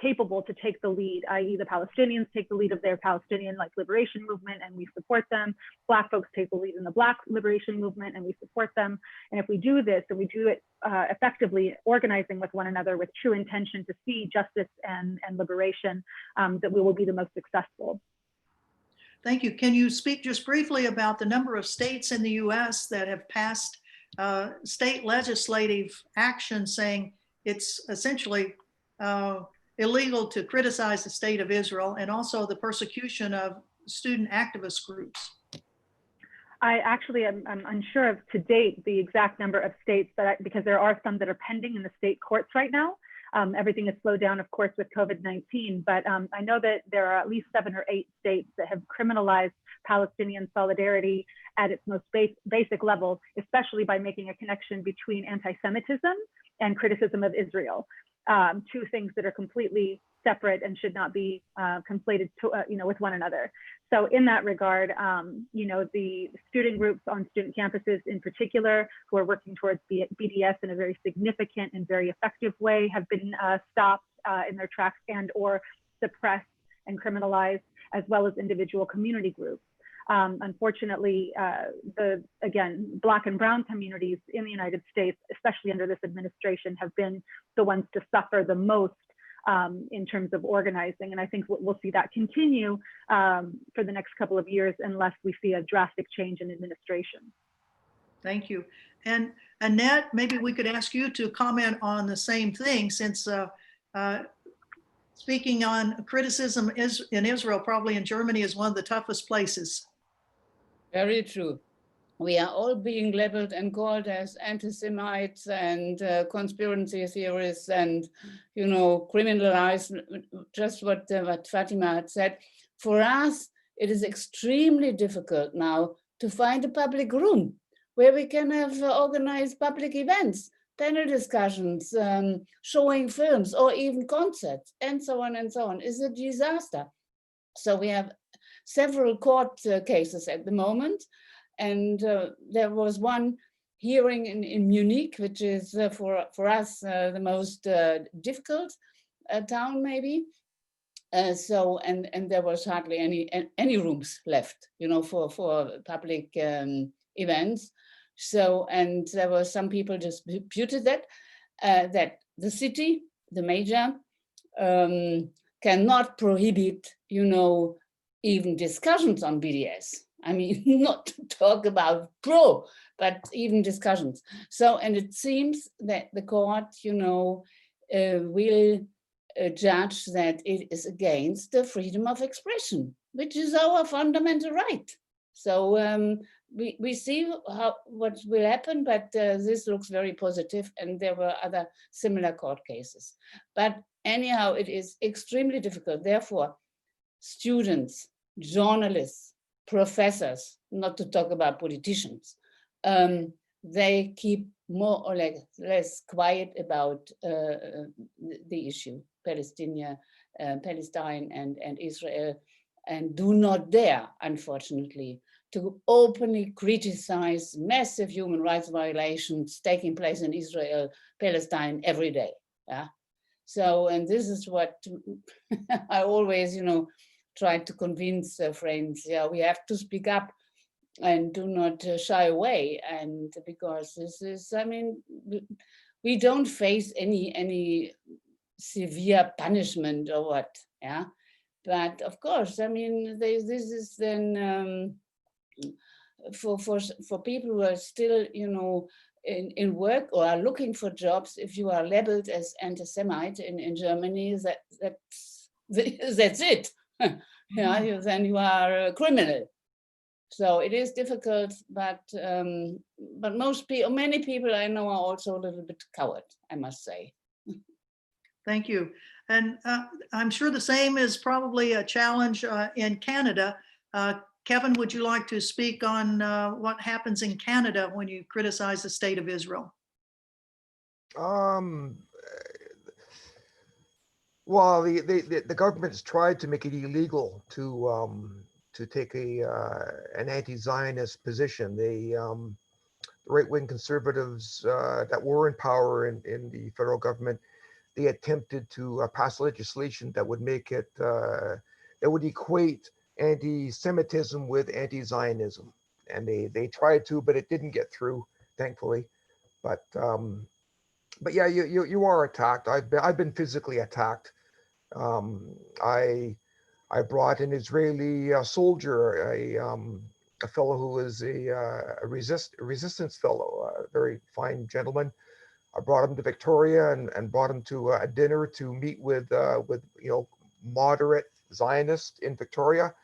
capable to take the lead, i.e. the Palestinians take the lead of their Palestinian liberation movement and we support them. Black folks take the lead in the Black liberation movement and we support them. And if we do this and we do it effectively, organizing with one another with true intention to see justice and liberation, that we will be the most successful. Thank you. Can you speak just briefly about the number of states in the US that have passed state legislative action saying it's essentially illegal to criticize the state of Israel, and also the persecution of student activist groups? I actually am unsure of to date the exact number of states, because there are some that are pending in the state courts right now. Everything is slowed down, of course, with COVID-19, but I know that there are at least 7 or 8 states that have criminalized Palestinian solidarity at its most basic level, especially by making a connection between anti-Semitism and criticism of Israel. 2 things that are completely separate and should not be conflated to, with one another. So in that regard, the student groups on student campuses in particular, who are working towards BDS in a very significant and very effective way, have been stopped in their tracks and or suppressed and criminalized, as well as individual community groups. Unfortunately, again, Black and Brown communities in the United States, especially under this administration, have been the ones to suffer the most in terms of organizing. And I think we'll see that continue for the next couple of years unless we see a drastic change in administration. Thank you. And Annette, maybe we could ask you to comment on the same thing, since speaking on criticism in Israel, probably in Germany, is one of the toughest places. Very true. We are all being labeled and called as anti-Semites and conspiracy theorists and, criminalized, just what Fatima had said. For us, it is extremely difficult now to find a public room where we can have organized public events, panel discussions, showing films, or even concerts, and so on and so on. It's a disaster. So we have several court cases at the moment. And there was one hearing in Munich, which is for us the most difficult town, maybe. And there was hardly any rooms left, for public events. So, and there were some people disputed that the city, the major, cannot prohibit, even discussions on BDS. I mean, not to talk about but even discussions. So, and it seems that the court, will judge that it is against the freedom of expression, which is our fundamental right. So we see what will happen, but this looks very positive, and there were other similar court cases. But anyhow, it is extremely difficult. Therefore, students, journalists, professors, not to talk about politicians, they keep more or less quiet about the issue, Palestine and Israel, and do not dare, unfortunately, to openly criticize massive human rights violations taking place in Israel, Palestine every day. Yeah. So, and this is what I always, try to convince friends. Yeah, we have to speak up and do not shy away. And because this is, I mean, we don't face any severe punishment or what. Yeah. But of course, I mean, this is then for people who are still, in work or are looking for jobs. If you are labeled as anti-Semite in Germany, that's it. Yeah, then you are a criminal. So it is difficult, but many people I know are also a little bit coward, I must say. Thank you. And I'm sure the same is probably a challenge in Canada. Kevin, would you like to speak on what happens in Canada when you criticize the state of Israel? Well, the government's tried to make it illegal to take an anti-Zionist position. The right-wing conservatives that were in power in the federal government, they attempted to pass legislation that would make it, that would equate anti-Semitism with anti-Zionism. And they tried to, but it didn't get through, thankfully. But yeah, you are attacked. I've been physically attacked. I brought an Israeli soldier, a fellow who was a resistance fellow, a very fine gentleman. I brought him to Victoria and brought him to a dinner to meet with moderate Zionists in Victoria,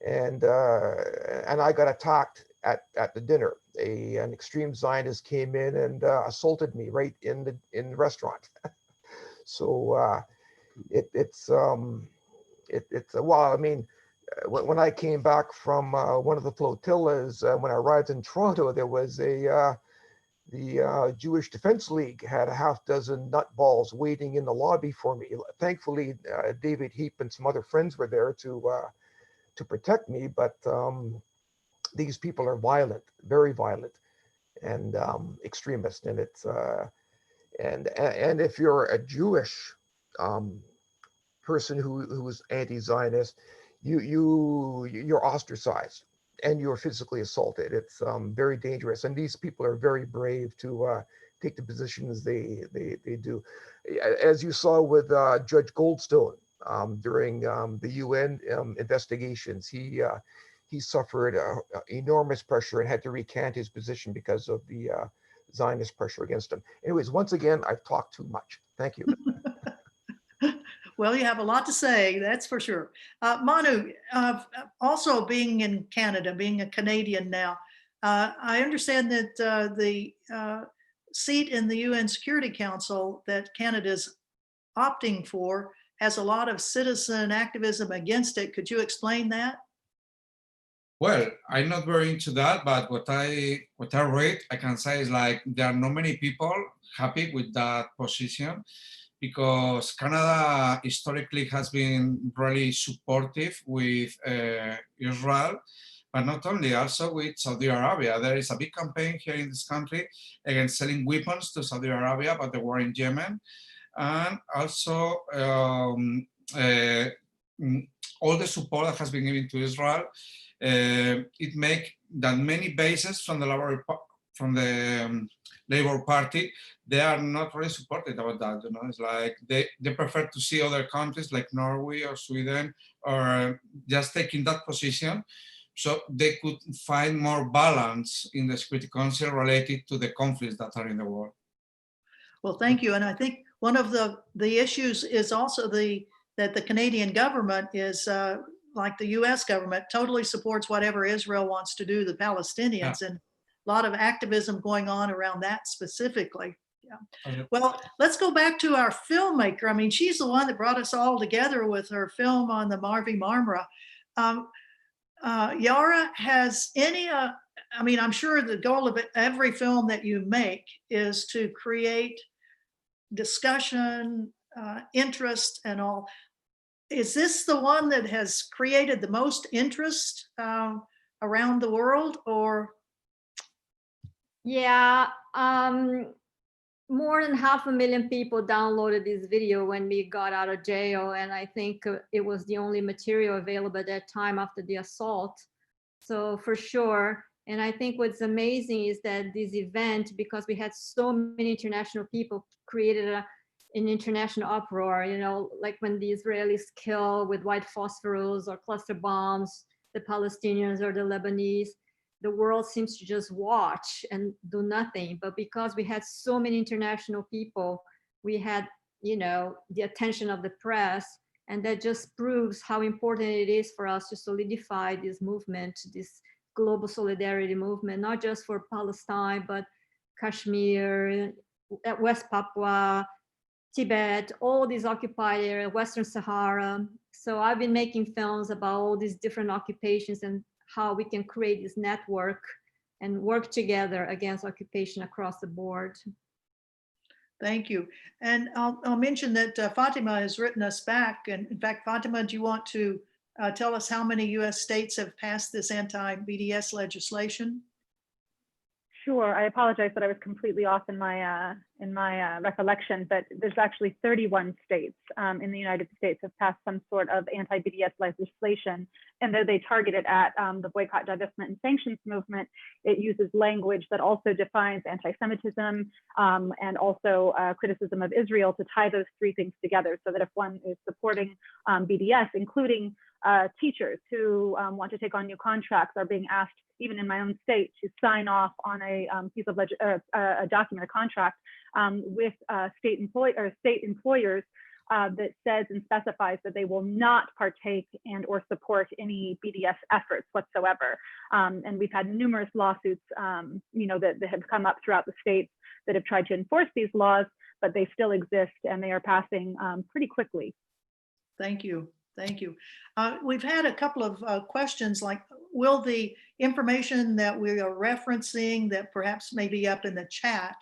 and I got attacked at the dinner. An extreme Zionist came in and assaulted me right in the restaurant. So it's well, I mean, when I came back from one of the flotillas, when I arrived in Toronto, there was the Jewish Defense League had a half dozen nutballs waiting in the lobby for me. Thankfully, David Heap and some other friends were there to protect me, but these people are violent, very violent, and extremist. And it's and if you're a Jewish person who is anti-Zionist, you're ostracized and you're physically assaulted. It's very dangerous, and these people are very brave to take the positions they do. As you saw with Judge Goldstone during the UN investigations, he suffered enormous pressure and had to recant his position because of the Zionist pressure against him. Anyways, once again, I've talked too much. Thank you. Well, you have a lot to say, that's for sure. Manu, also being in Canada, being a Canadian now, I understand that the seat in the UN Security Council that Canada's opting for has a lot of citizen activism against it. Could you explain that? Well, I'm not very into that, but what I read, I can say is like there are not many people happy with that position, because Canada historically has been really supportive with Israel, but not only, also with Saudi Arabia. There is a big campaign here in this country against selling weapons to Saudi Arabia about the war in Yemen. And also all the support that has been given to Israel, it makes that many bases from the Labour Party, they are not really supported about that. You know, it's like they prefer to see other countries like Norway or Sweden or just taking that position, so they could find more balance in the Security Council related to the conflicts that are in the world. Well, thank you. And I think one of the issues is also that the Canadian government is like the US government, totally supports whatever Israel wants to do, the Palestinians, and a lot of activism going on around that specifically. Yeah. Well, let's go back to our filmmaker. I mean, she's the one that brought us all together with her film on the Mavi Marmara. Iara, has any, I mean, I'm sure the goal of every film that you make is to create discussion, interest and all. Is this the one that has created the most interest around the world, or? Yeah, more than 500,000 people downloaded this video when we got out of jail, and I think it was the only material available at that time after the assault. So for sure. And I think what's amazing is that this event, because we had so many international people, created an international uproar, you know, like when the Israelis kill with white phosphorus or cluster bombs, the Palestinians or the Lebanese, the world seems to just watch and do nothing. But because we had so many international people, we had, you know, the attention of the press, and that just proves how important it is for us to solidify this movement, this global solidarity movement, not just for Palestine, but Kashmir, West Papua, Tibet, all these occupied areas, Western Sahara. So I've been making films about all these different occupations and how we can create this network and work together against occupation across the board. Thank you. And I'll mention that Fatima has written us back. And in fact, Fatima, do you want to tell us how many US states have passed this anti-BDS legislation? Sure. I apologize that I was completely off in my recollection, but there's actually 31 states in the United States have passed some sort of anti-BDS legislation, and though they target it at the boycott, divestment, and sanctions movement, it uses language that also defines anti-Semitism and also criticism of Israel to tie those three things together, so that if one is supporting BDS, including teachers who want to take on new contracts, are being asked, even in my own state, to sign off on a piece of a document, a contract with state employers that says and specifies that they will not partake and or support any BDS efforts whatsoever. And we've had numerous lawsuits, that have come up throughout the states that have tried to enforce these laws, but they still exist and they are passing pretty quickly. Thank you. Thank you. We've had a couple of questions like, will the information that we are referencing that perhaps may be up in the chat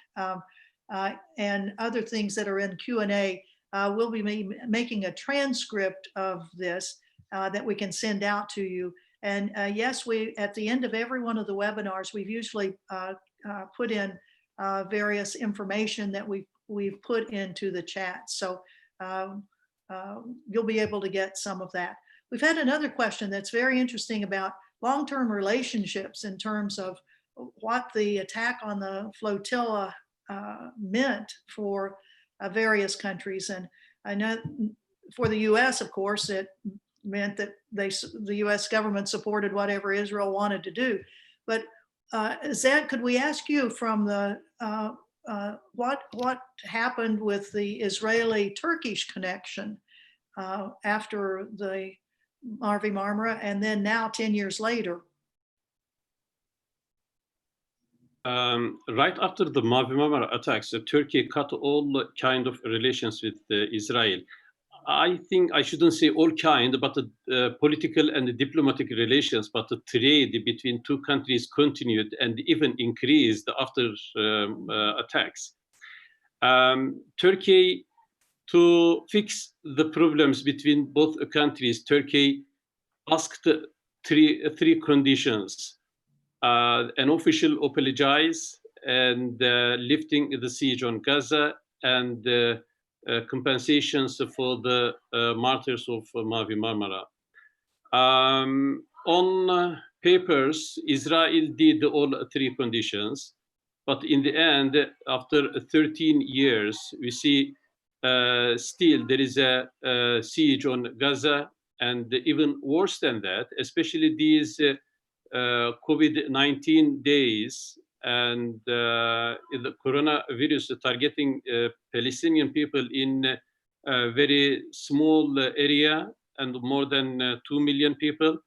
and other things that are in Q&A, we'll be making a transcript of this that we can send out to you. And yes, at the end of every one of the webinars, we've usually put in various information that we've put into the chat. So you'll be able to get some of that. We've had another question that's very interesting about long-term relationships in terms of what the attack on the flotilla meant for various countries. And I know for the US, of course, it meant that the US government supported whatever Israel wanted to do. But Zed, could we ask you from the what happened with the Israeli-Turkish connection after the Mavi Marmara, and then now 10 years later? Right after the Mavi Marmara attacks, Turkey cut all kind of relations with Israel. I think I shouldn't say all kind, but the political and the diplomatic relations, but the trade between two countries continued and even increased after attacks. Turkey, to fix the problems between both countries, Turkey asked three conditions: an official apologize, and lifting the siege on Gaza, and compensations for the martyrs of Mavi Marmara. On papers, Israel did all three conditions, but in the end, after 13 years, we see still there is a siege on Gaza, and even worse than that, especially these COVID-19 days, and the coronavirus targeting Palestinian people in a very small area, and more than 2 million people.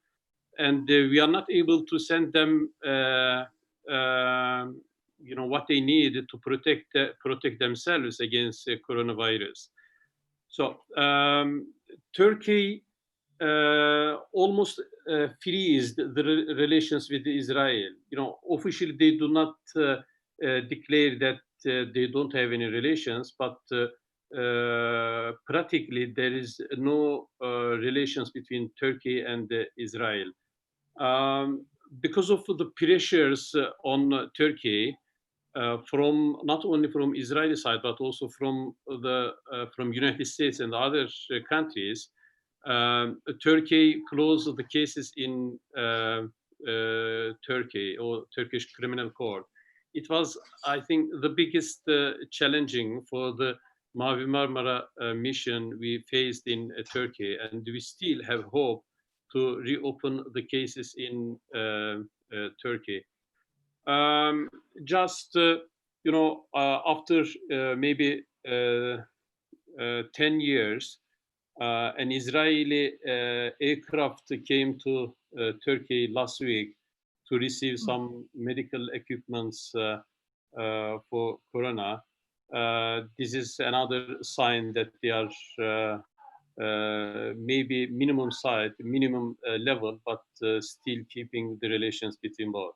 And we are not able to send them what they need to protect themselves against coronavirus. So Turkey almost freezed the relations with Israel. Officially they do not declare that they don't have any relations, but practically there is no relations between Turkey and Israel. Because of the pressures on Turkey, from not only from Israeli side, but also from United States and other countries, Turkey closed the cases in Turkey or Turkish Criminal Court. It was, I think, the biggest challenging for the Mavi Marmara mission we faced in Turkey, and we still have hope to reopen the cases in Turkey. After maybe 10 years, an Israeli aircraft came to Turkey last week to receive some medical equipments for corona. This is another sign that they are maybe minimum level, but still keeping the relations between both.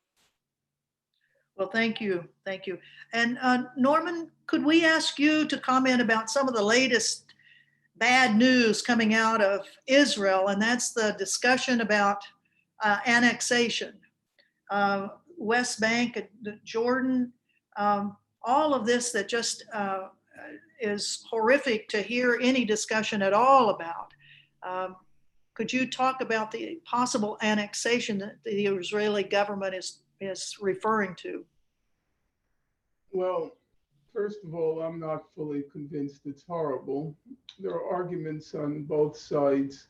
Well, thank you. Thank you. And Norman, could we ask you to comment about some of the latest bad news coming out of Israel, and that's the discussion about annexation. West Bank, Jordan, all of this that just is horrific to hear any discussion at all about. Could you talk about the possible annexation that the Israeli government is referring to? Well, first of all, I'm not fully convinced it's horrible. There are arguments on both sides.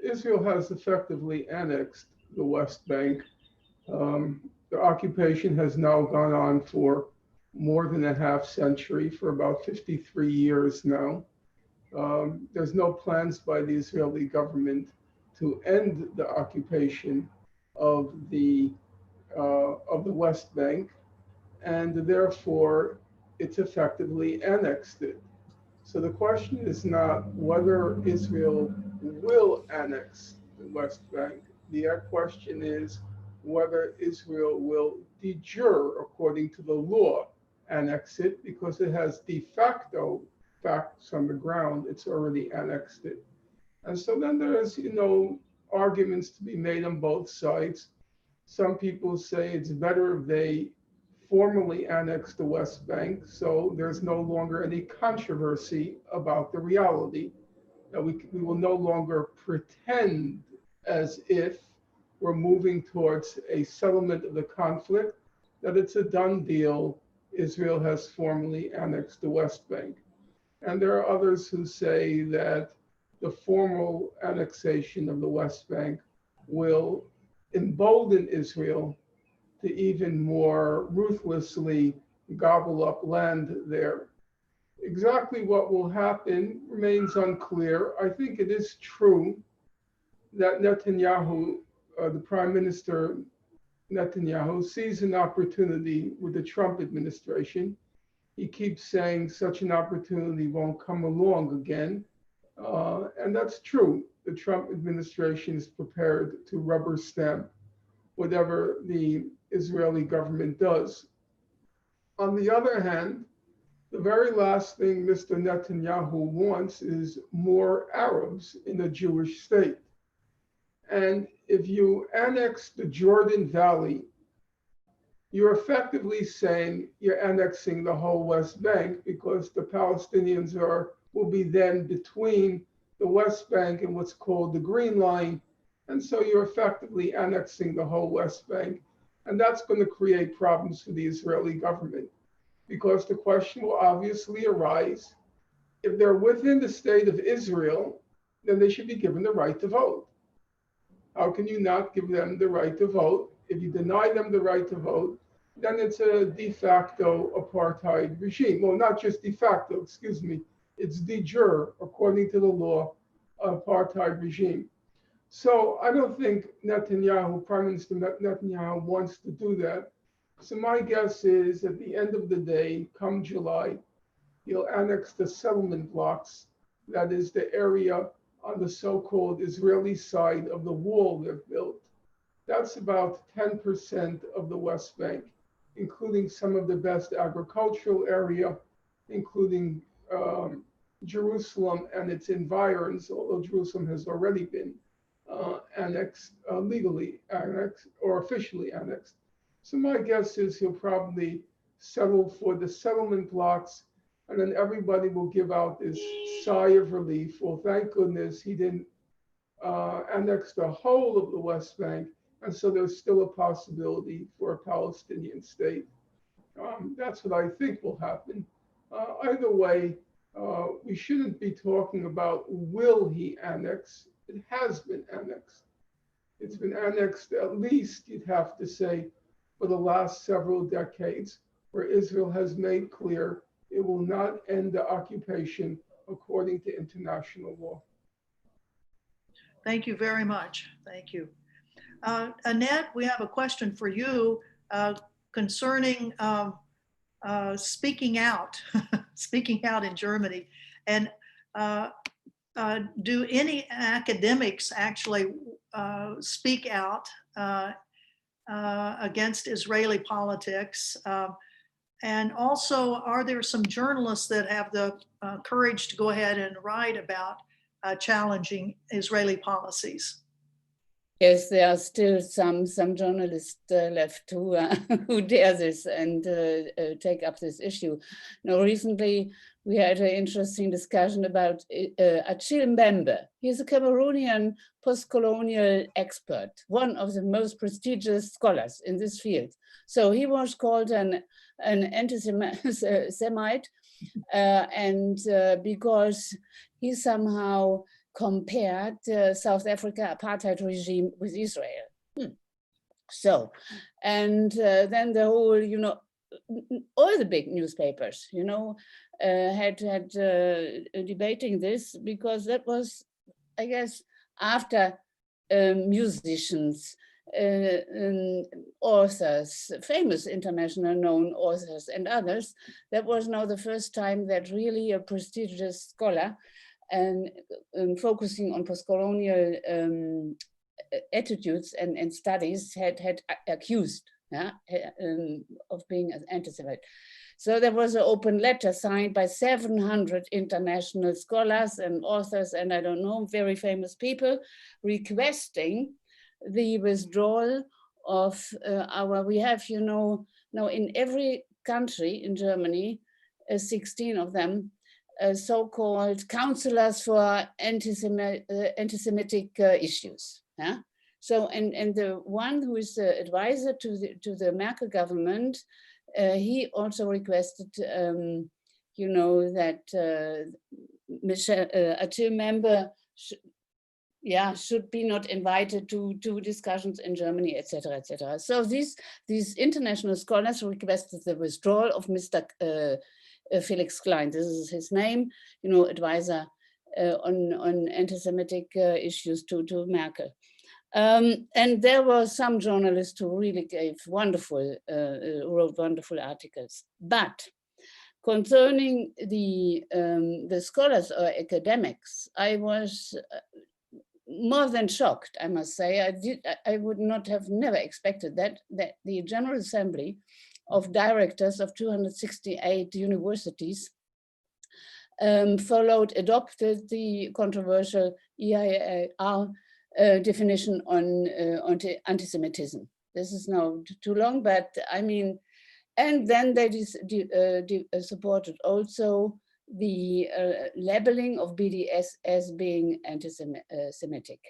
Israel has effectively annexed the West Bank. The occupation has now gone on for more than a half century, for about 53 years now. There's no plans by the Israeli government to end the occupation of the West Bank, and therefore it's effectively annexed it. So the question is not whether Israel will annex the West Bank. The question is whether Israel will de jure, according to the law, annex it, because it has de facto facts on the ground. It's already annexed it. And so then there's, arguments to be made on both sides. Some people say it's better if they formally annex the West Bank, so there's no longer any controversy about the reality. That we will no longer pretend as if we're moving towards a settlement of the conflict, that it's a done deal. Israel has formally annexed the West Bank. And there are others who say that the formal annexation of the West Bank will embolden Israel to even more ruthlessly gobble up land there. Exactly what will happen remains unclear. I think it is true that Netanyahu, the Prime Minister Netanyahu, sees an opportunity with the Trump administration. He keeps saying such an opportunity won't come along again. And that's true. The Trump administration is prepared to rubber stamp whatever the Israeli government does. On the other hand, the very last thing Mr. Netanyahu wants is more Arabs in a Jewish state. And if you annex the Jordan Valley, you're effectively saying you're annexing the whole West Bank, because the Palestinians will be then between the West Bank and what's called the Green Line. And so you're effectively annexing the whole West Bank. And that's going to create problems for the Israeli government, because the question will obviously arise, if they're within the state of Israel, then they should be given the right to vote. How can you not give them the right to vote? If you deny them the right to vote, then it's a de facto apartheid regime. Well, not just de facto, excuse me, it's de jure, according to the law, apartheid regime. So I don't think Netanyahu, Prime Minister Netanyahu, wants to do that. So my guess is at the end of the day, come July, he'll annex the settlement blocks, that is the area on the so-called Israeli side of the wall they've built. That's about 10% of the West Bank, including some of the best agricultural area, including Jerusalem and its environs, although Jerusalem has already been annexed, legally annexed or officially annexed. So my guess is he'll probably settle for the settlement blocks, and then everybody will give out this sigh of relief. Well, thank goodness he didn't annex the whole of the West Bank, and so there's still a possibility for a Palestinian state. That's what I think will happen. Either way, we shouldn't be talking about will he annex. It has been annexed. It's been annexed, at least you'd have to say, for the last several decades, where Israel has made clear it will not end the occupation according to international law. Thank you very much. Thank you. Annette, we have a question for you concerning speaking out, speaking out in Germany. And do any academics actually speak out against Israeli politics? And also, are there some journalists that have the courage to go ahead and write about challenging Israeli policies? Yes, there are still some journalists left who who dare this and take up this issue. Now, recently we had an interesting discussion about Achille Mbembe. He's a Cameroonian post-colonial expert, one of the most prestigious scholars in this field. So he was called an anti-Semite, and because he somehow compared South Africa apartheid regime with Israel. So, and then the whole, you know, all the big newspapers, you know, had debating this, because that was, I guess, after musicians, authors, famous international known authors and others, that was now the first time that really a prestigious scholar and focusing on post-colonial attitudes and studies had accused of being an anti-Semite. So there was an open letter signed by 700 international scholars and authors and I don't know, very famous people, requesting the withdrawal of we have, you know, now in every country in Germany, 16 of them, so-called counselors for anti-Semitic issues. Yeah. So and the one who is the advisor to the Merkel government, he also requested, you know, that a team member should be not invited to discussions in Germany, etc., etc. So these international scholars requested the withdrawal of Mr. Felix Klein. This is his name, you know, advisor on anti-Semitic issues to Merkel. And there were some journalists who really gave wrote wonderful articles. But concerning the scholars or academics, I was more than shocked, I must say. I would not have never expected that the General Assembly of Directors of 268 universities adopted the controversial Iara definition on anti-Semitism. This is now too long, but I mean, and then they supported also the labeling of BDS as being anti-Semitic.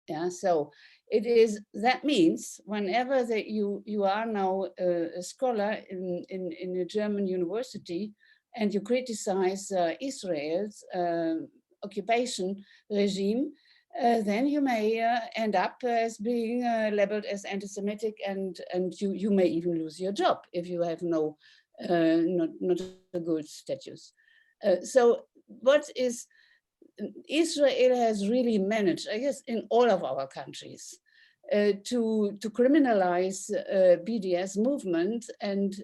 Yeah, so that means whenever you are now a scholar in a German university and you criticize Israel's occupation regime, then you may end up as being labeled as anti-Semitic, and you may even lose your job if you have not a good status. So what is Israel has really managed, I guess, in all of our countries, to criminalize BDS movement and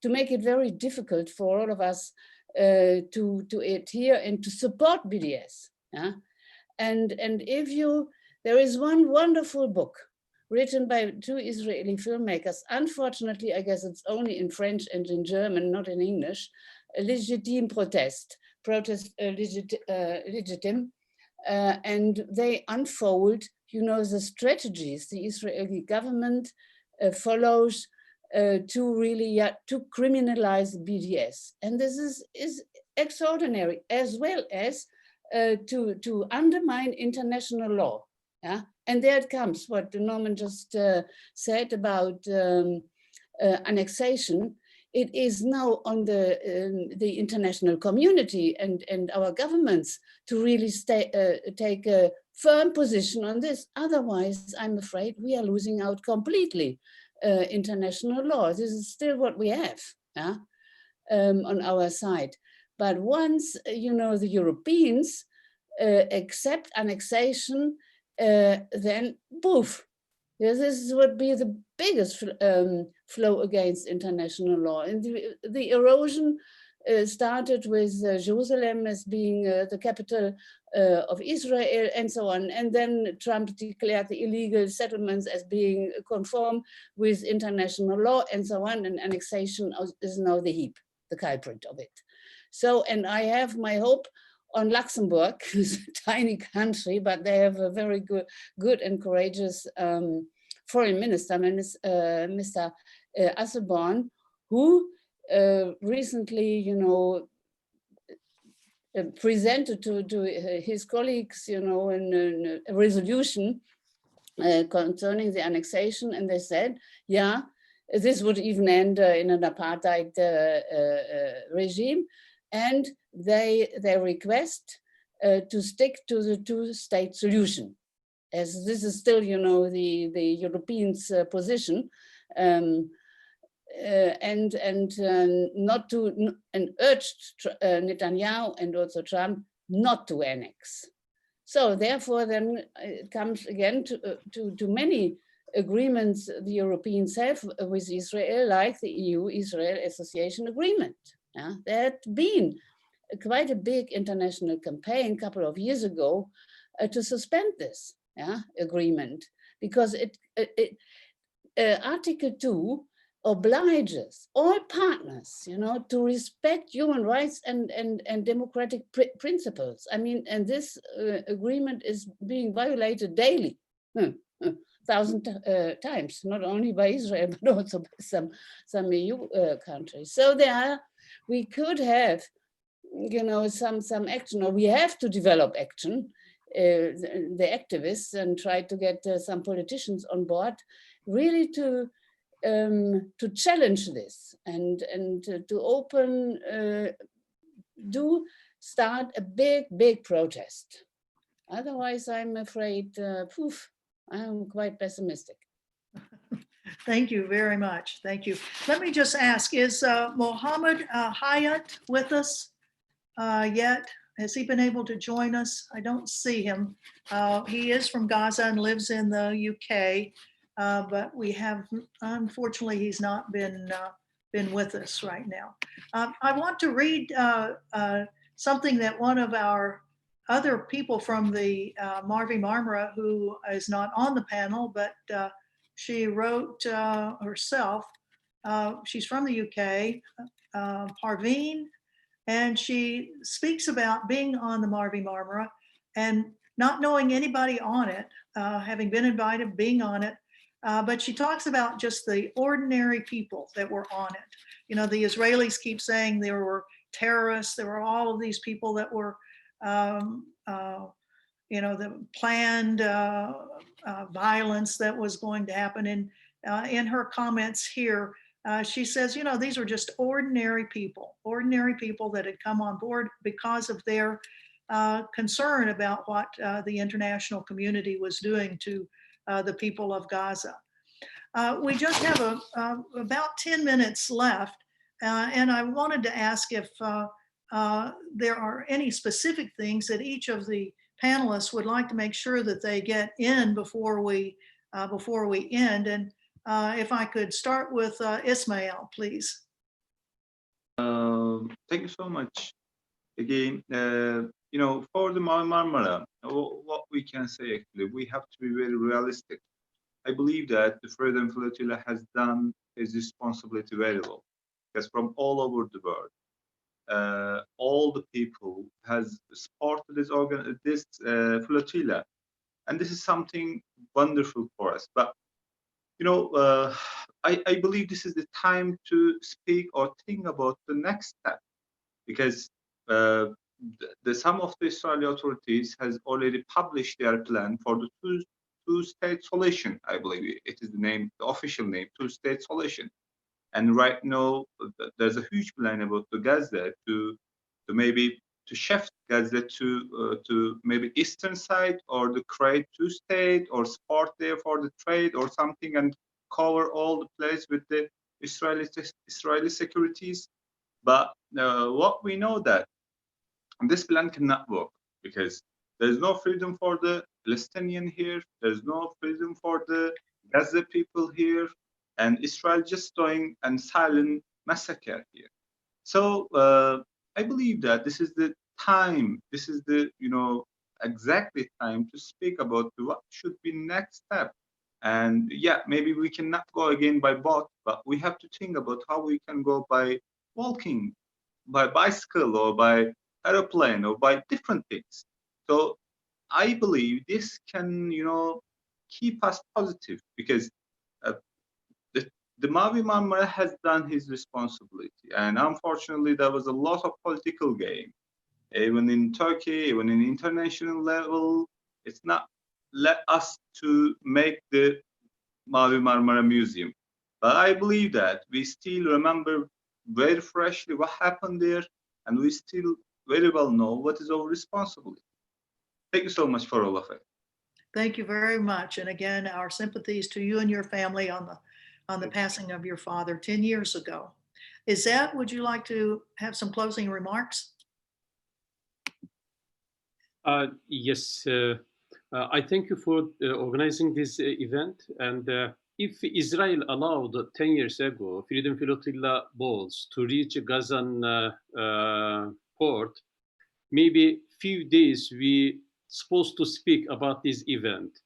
to make it very difficult for all of us to adhere and to support BDS. Yeah? And there is one wonderful book written by 2 Israeli filmmakers. Unfortunately, I guess it's only in French and in German, not in English. Legitime Protest legitim, and they unfold, you know, the strategies the Israeli government follows to really to criminalize BDS, and this is extraordinary, as well as to undermine international law. Yeah, and there it comes, what Norman just said about annexation. It is now on the international community and our governments to really take a firm position on this. Otherwise, I'm afraid we are losing out completely international law. This is still what we have on our side. But once, you know, the Europeans accept annexation, then poof. This would be the biggest flow against international law. And the erosion started with Jerusalem as being the capital of Israel and so on. And then Trump declared the illegal settlements as being conform with international law and so on. And annexation is now the culprit of it. So, and I have my hope on Luxembourg, who's a tiny country, but they have a very good and courageous foreign minister, Mr. Asselborn, who recently, you know, presented to his colleagues, you know, in a resolution concerning the annexation, and they said, yeah, this would even end in an apartheid regime, and they request to stick to the two-state solution, as this is still, you know, the Europeans' position, and not to, and urged Netanyahu and also Trump not to annex. So therefore, then it comes again to many agreements the Europeans have with Israel, like the EU-Israel Association Agreement. Yeah? There had been quite a big international campaign a couple of years ago to suspend this agreement, because Article 2 obliges all partners, you know, to respect human rights and democratic principles. I mean, and this agreement is being violated daily, 1,000 times, not only by Israel, but also by some EU countries. So we could have, you know, some action, or we have to develop action, the activists, and try to get some politicians on board, really to challenge this and to open, start a big protest. Otherwise, I'm afraid, I'm quite pessimistic. Thank you very much. Thank you. Let me just ask, is Muhammad Hyatt with us yet? Has he been able to join us? I don't see him. He is from Gaza and lives in the UK. But we have, unfortunately, he's not been with us right now. I want to read something that one of our other people from the Mavi Marmara, who is not on the panel, but she wrote herself. She's from the UK, Parveen, and she speaks about being on the Mavi Marmara and not knowing anybody on it, having been invited, being on it. But she talks about just the ordinary people that were on it. You know, the Israelis keep saying there were terrorists, there were all of these people that were, you know, the planned violence that was going to happen. And in her comments here, she says, you know, these were just ordinary people that had come on board because of their concern about what the international community was doing to the people of Gaza. We just have about 10 minutes left, and I wanted to ask if there are any specific things that each of the panelists would like to make sure that they get in before we end. And if I could start with Ismail, please. Thank you so much. Again, you know, for the Mavi Marmara, what we can say actually, we have to be very realistic. I believe that the Freedom Flotilla has done its responsibility very well, because from all over the world, all the people has supported this flotilla, and this is something wonderful for us. But you know, I believe this is the time to speak or think about the next step, because some of the Israeli authorities has already published their plan for the two-state solution. I believe it is the official name, two-state solution. And right now, there's a huge plan about the Gaza to maybe to shift Gaza to maybe eastern side, or to create two-state, or support there for the trade or something, and cover all the place with the Israeli securities. But what we know that this plan cannot work, because there's no freedom for the Palestinian here, there's no freedom for the Gaza people here, and Israel just doing a silent massacre here. So I believe that this is the time, this is the, you know, exactly time to speak about what should be next step. And yeah, maybe we cannot go again by boat, but we have to think about how we can go by walking, by bicycle, or by airplane or by different things. So I believe this can, keep us positive, because the Mavi Marmara has done his responsibility. And unfortunately, there was a lot of political game, even in Turkey, even in international level. It's not let us to make the Mavi Marmara Museum. But I believe that we still remember very freshly what happened there, and we still very well know what is our responsibility. Thank you so much for all of it. Thank you very much. And again, our sympathies to you and your family on the passing of your father 10 years ago. Izzet, would you like to have some closing remarks? Yes, I thank you for organizing this event. And if Israel allowed 10 years ago Freedom Flotilla boats to reach Gazan port, maybe few days we supposed to speak about this event.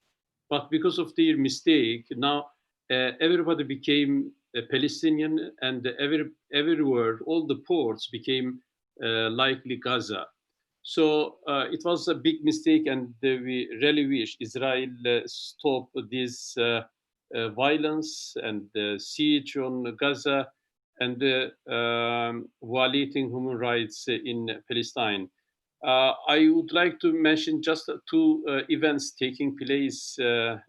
But because of their mistake, now everybody became a Palestinian, and everywhere, all the ports became likely Gaza. So it was a big mistake, and we really wish Israel stop this violence and siege on Gaza and violating human rights in Palestine. I would like to mention just two events taking place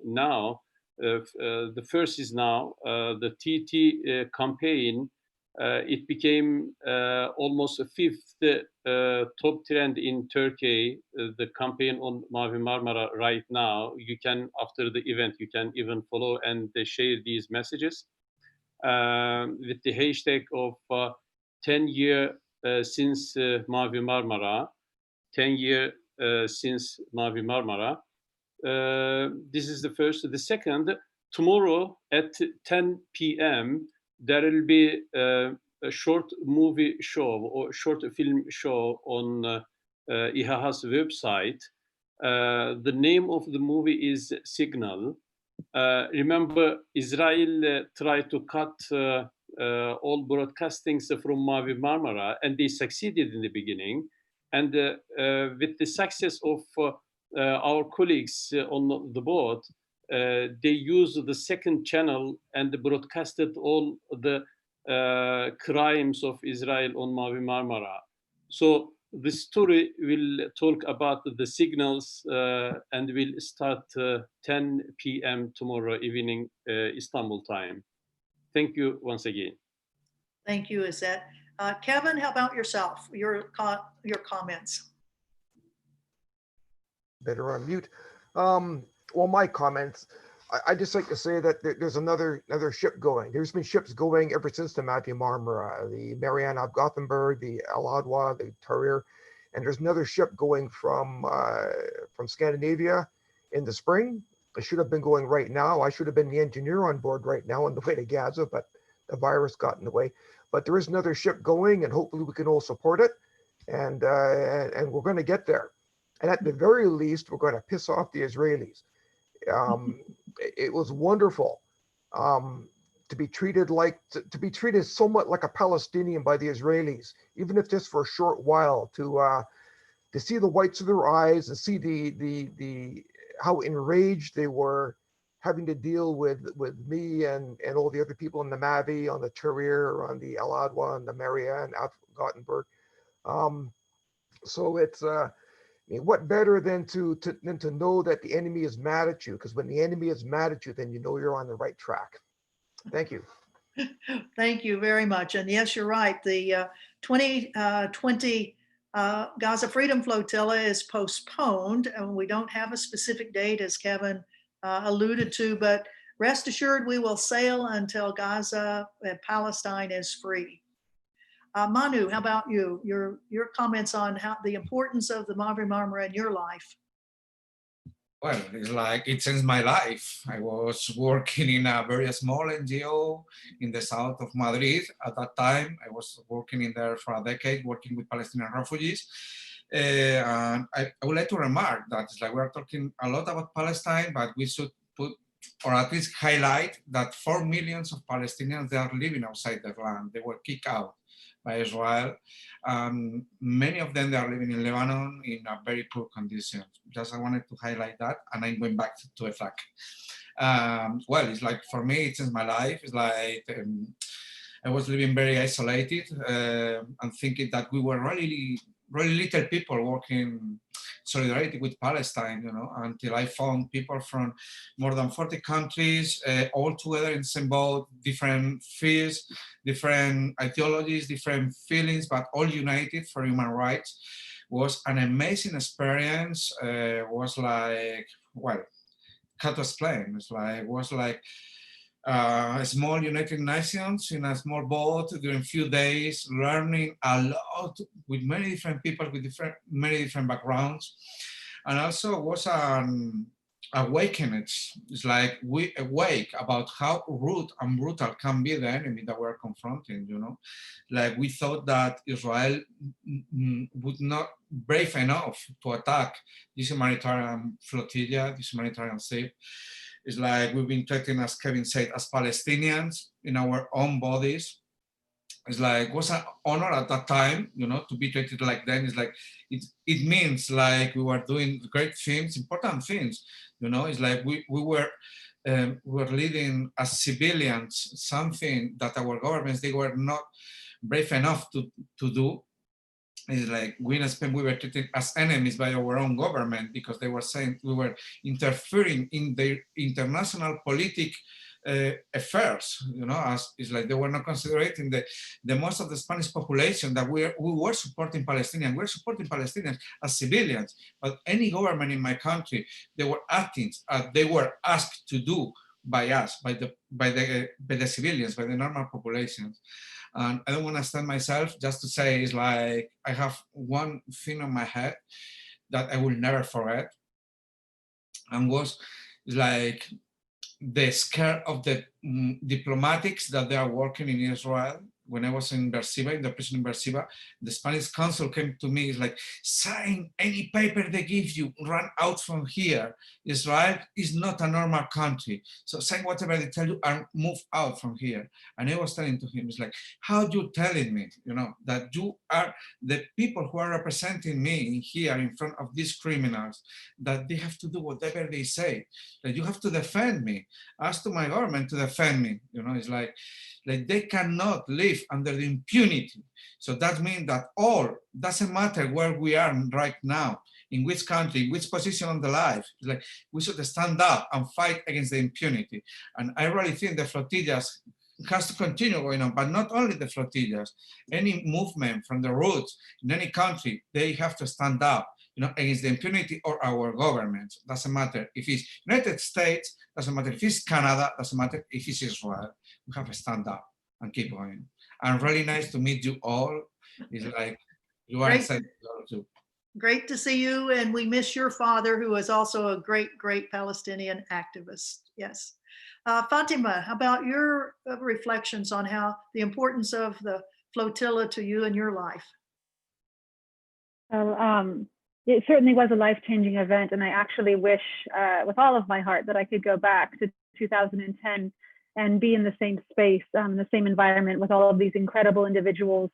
now. The first is now the TT campaign. It became almost a fifth top trend in Turkey, the campaign on Mavi Marmara right now. You can, after the event, you can even follow and share these messages with the hashtag of 10 years since Mavi Marmara. 10 years since Mavi Marmara. This is the first. The second, tomorrow at 10 p.m., there will be a short movie show or short film show on IHA's website. The name of the movie is Signal. Remember, Israel tried to cut all broadcastings from Mavi Marmara, and they succeeded in the beginning. And with the success of our colleagues on the boat, they used the second channel and broadcasted all the crimes of Israel on Mavi Marmara. So the story will talk about the signals and will start 10 p.m. tomorrow evening Istanbul time. Thank you once again. Thank you, Izzet. Kevin, how about yourself? Your comments. Better unmute. Well, my comments. I just like to say that there's another ship going. There's been ships going ever since the Mavi Marmara, the Marianne of Gothenburg, the El Adwa, the Tarir, and there's another ship going from Scandinavia in the spring. It should have been going right now. I should have been the engineer on board right now on the way to Gaza, but the virus got in the way. But there is another ship going, and hopefully we can all support it, and we're going to get there. And at the very least, we're going to piss off the Israelis. It was wonderful to be treated somewhat like a Palestinian by the Israelis, even if just for a short while, to see the whites of their eyes and see the how enraged they were having to deal with me and all the other people in the Mavi, on the Tarir, on the El Adwa, and the Marianne, Gothenburg. So it's what better than to know that the enemy is mad at you? Because when the enemy is mad at you, then you know you're on the right track. Thank you. Thank you very much. And yes, you're right. The 2020 Gaza Freedom Flotilla is postponed, and we don't have a specific date, as Kevin alluded to, but rest assured we will sail until Gaza and Palestine is free. Manu, how about you? Your comments on how the importance of the Mavi Marmara in your life. Well, it's like it changed my life. I was working in a very small NGO in the south of Madrid. At that time, I was working in there for a decade, working with Palestinian refugees. And I would like to remark that it's like we're talking a lot about Palestine, but we should put, or at least highlight, that 4 million of Palestinians, they are living outside their land. They were kicked out. by Israel. Many of them, they are living in Lebanon in a very poor condition. Just I wanted to highlight that, and I'm going back to Iraq. Well, it's like, for me, it's in my life. It's like I was living very isolated and thinking that we were really little people working solidarity with Palestine, you know, until I found people from more than 40 countries, all together in the same boat, different fears, different ideologies, different feelings, but all united for human rights. Was an amazing experience. Was like, well, can't explain. Was like a small United Nations in a small boat during a few days, learning a lot with many different people with many different backgrounds. And also was an awakening. It's like we awake about how rude and brutal can be the enemy that we're confronting, you know. Like we thought that Israel would not brave enough to attack this humanitarian flotilla, this humanitarian ship. It's like we've been treated, as Kevin said, as Palestinians in our own bodies. It's like, it was an honor at that time, you know, to be treated like that. It's like, it means like we were doing great things, important things, you know. It's like we were leading as civilians something that our governments, they were not brave enough to do. It's like we in Spain, we were treated as enemies by our own government because they were saying we were interfering in their international political affairs, you know, as it's like they were not considering the most of the Spanish population that we were supporting Palestinians. We're supporting Palestinians as civilians, but any government in my country, they were acting, they were asked to do by us, by the civilians, by the normal populations. And I don't want to stand myself just to say, it's like, I have one thing on my head that I will never forget. And was like the scare of the diplomatics that they are working in Israel. When I was in Beersheba, in the prison in Beersheba, the Spanish consul came to me, it's like, sign any paper they give you, run out from here. Israel is not a normal country. So sign whatever they tell you and move out from here. And I was telling to him, it's like, how you telling me, you know, that you are the people who are representing me here in front of these criminals, that they have to do whatever they say, that you have to defend me, ask to my government to defend me, you know. It's like they cannot live under the impunity. So that means that doesn't matter where we are right now, in which country, which position on the life, it's like we should stand up and fight against the impunity. And I really think the flotillas has to continue going on, but not only the flotillas, any movement from the roots in any country, they have to stand up, you know, against the impunity or our government. Doesn't matter if it's United States, doesn't matter if it's Canada, doesn't matter if it's Israel. We have to stand up and keep going. And really nice to meet you all. It's like you are excited too. Great to see you, and we miss your father, who is also a great Palestinian activist. Yes. Fatima, how about your reflections on how the importance of the flotilla to you in your life? Well, it certainly was a life-changing event, and I actually wish with all of my heart that I could go back to 2010 and be in the same space, the same environment with all of these incredible individuals,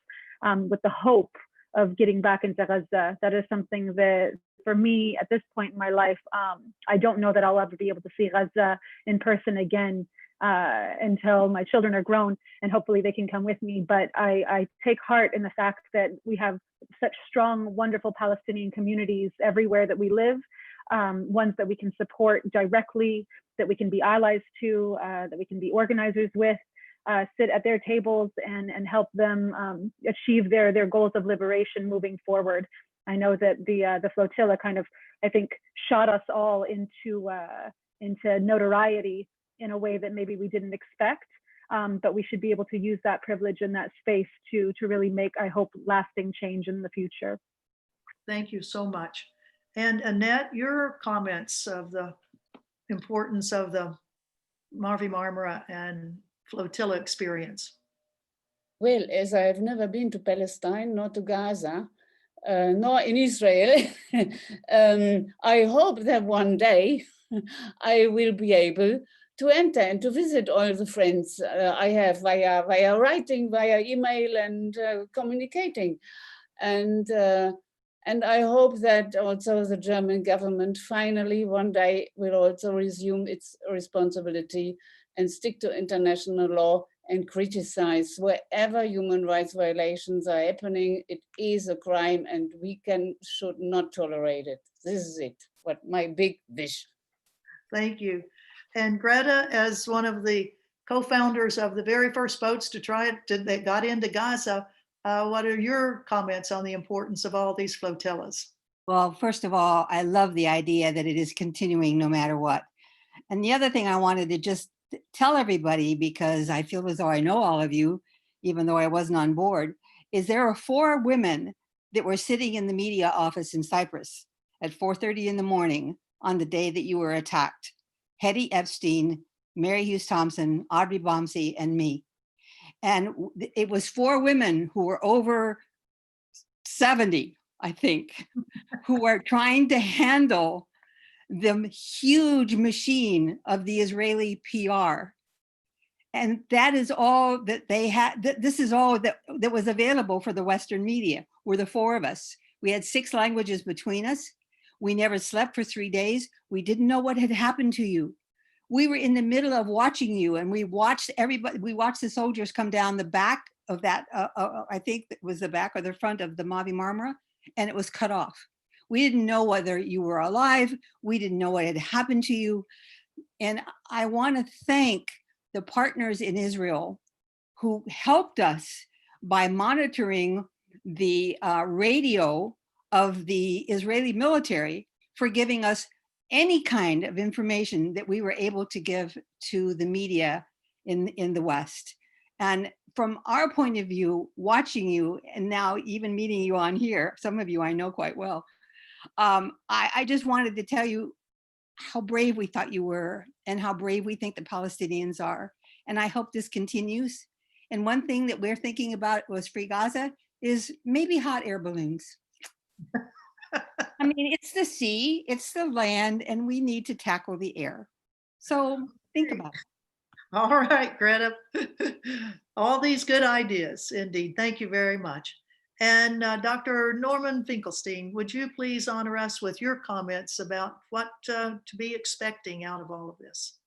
with the hope of getting back into Gaza. That is something that, for me, at this point in my life, I don't know that I'll ever be able to see Gaza in person again until my children are grown, and hopefully they can come with me. But I take heart in the fact that we have such strong, wonderful Palestinian communities everywhere that we live, ones that we can support directly, that we can be allies to, that we can be organizers with, sit at their tables and help them achieve their goals of liberation moving forward. I know that the flotilla kind of, I think, shot us all into notoriety in a way that maybe we didn't expect, but we should be able to use that privilege and that space to really make, I hope, lasting change in the future. Thank you so much. And Annette, your comments of the importance of the Mavi Marmara and flotilla experience. Well, as I have never been to Palestine, nor to Gaza, nor in Israel, I hope that one day I will be able enter and to visit all the friends I have via writing, via email, and communicating. And I hope that also the German government finally one day will also resume its responsibility and stick to international law and criticize wherever human rights violations are happening. It is a crime and we should not tolerate it. This is it, what my big wish. Thank you. And Greta, as one of the co-founders of the very first boats that got into Gaza, what are your comments on the importance of all these flotillas? Well, first of all, I love the idea that it is continuing no matter what. And the other thing I wanted to just tell everybody, because I feel as though I know all of you, even though I wasn't on board, is there are 4 women that were sitting in the media office in Cyprus at 4:30 in the morning on the day that you were attacked. Hetty Epstein, Mary Hughes Thompson, Audrey Bomsey, and me. And it was 4 women who were over 70, I think, who were trying to handle the huge machine of the Israeli PR. And that is all that they had. This is all that was available for the Western media, were the 4 of us. We had 6 languages between us. We never slept for 3 days. We didn't know what had happened to you. We were in the middle of watching you, and we watched everybody. We watched the soldiers come down the back of that, I think it was the back or the front of the Mavi Marmara, and it was cut off. We didn't know whether you were alive. We didn't know what had happened to you. And I want to thank the partners in Israel who helped us by monitoring the radio of the Israeli military for giving us any kind of information that we were able to give to the media in the West. And from our point of view, watching you, and now even meeting you on here, some of you I know quite well, I just wanted to tell you how brave we thought you were and how brave we think the Palestinians are. And I hope this continues. And one thing that we're thinking about was Free Gaza is maybe hot air balloons. I mean, it's the sea, it's the land, and we need to tackle the air. So think about it. All right, Greta. All these good ideas, indeed. Thank you very much. And Dr. Norman Finkelstein, would you please honor us with your comments about what to be expecting out of all of this?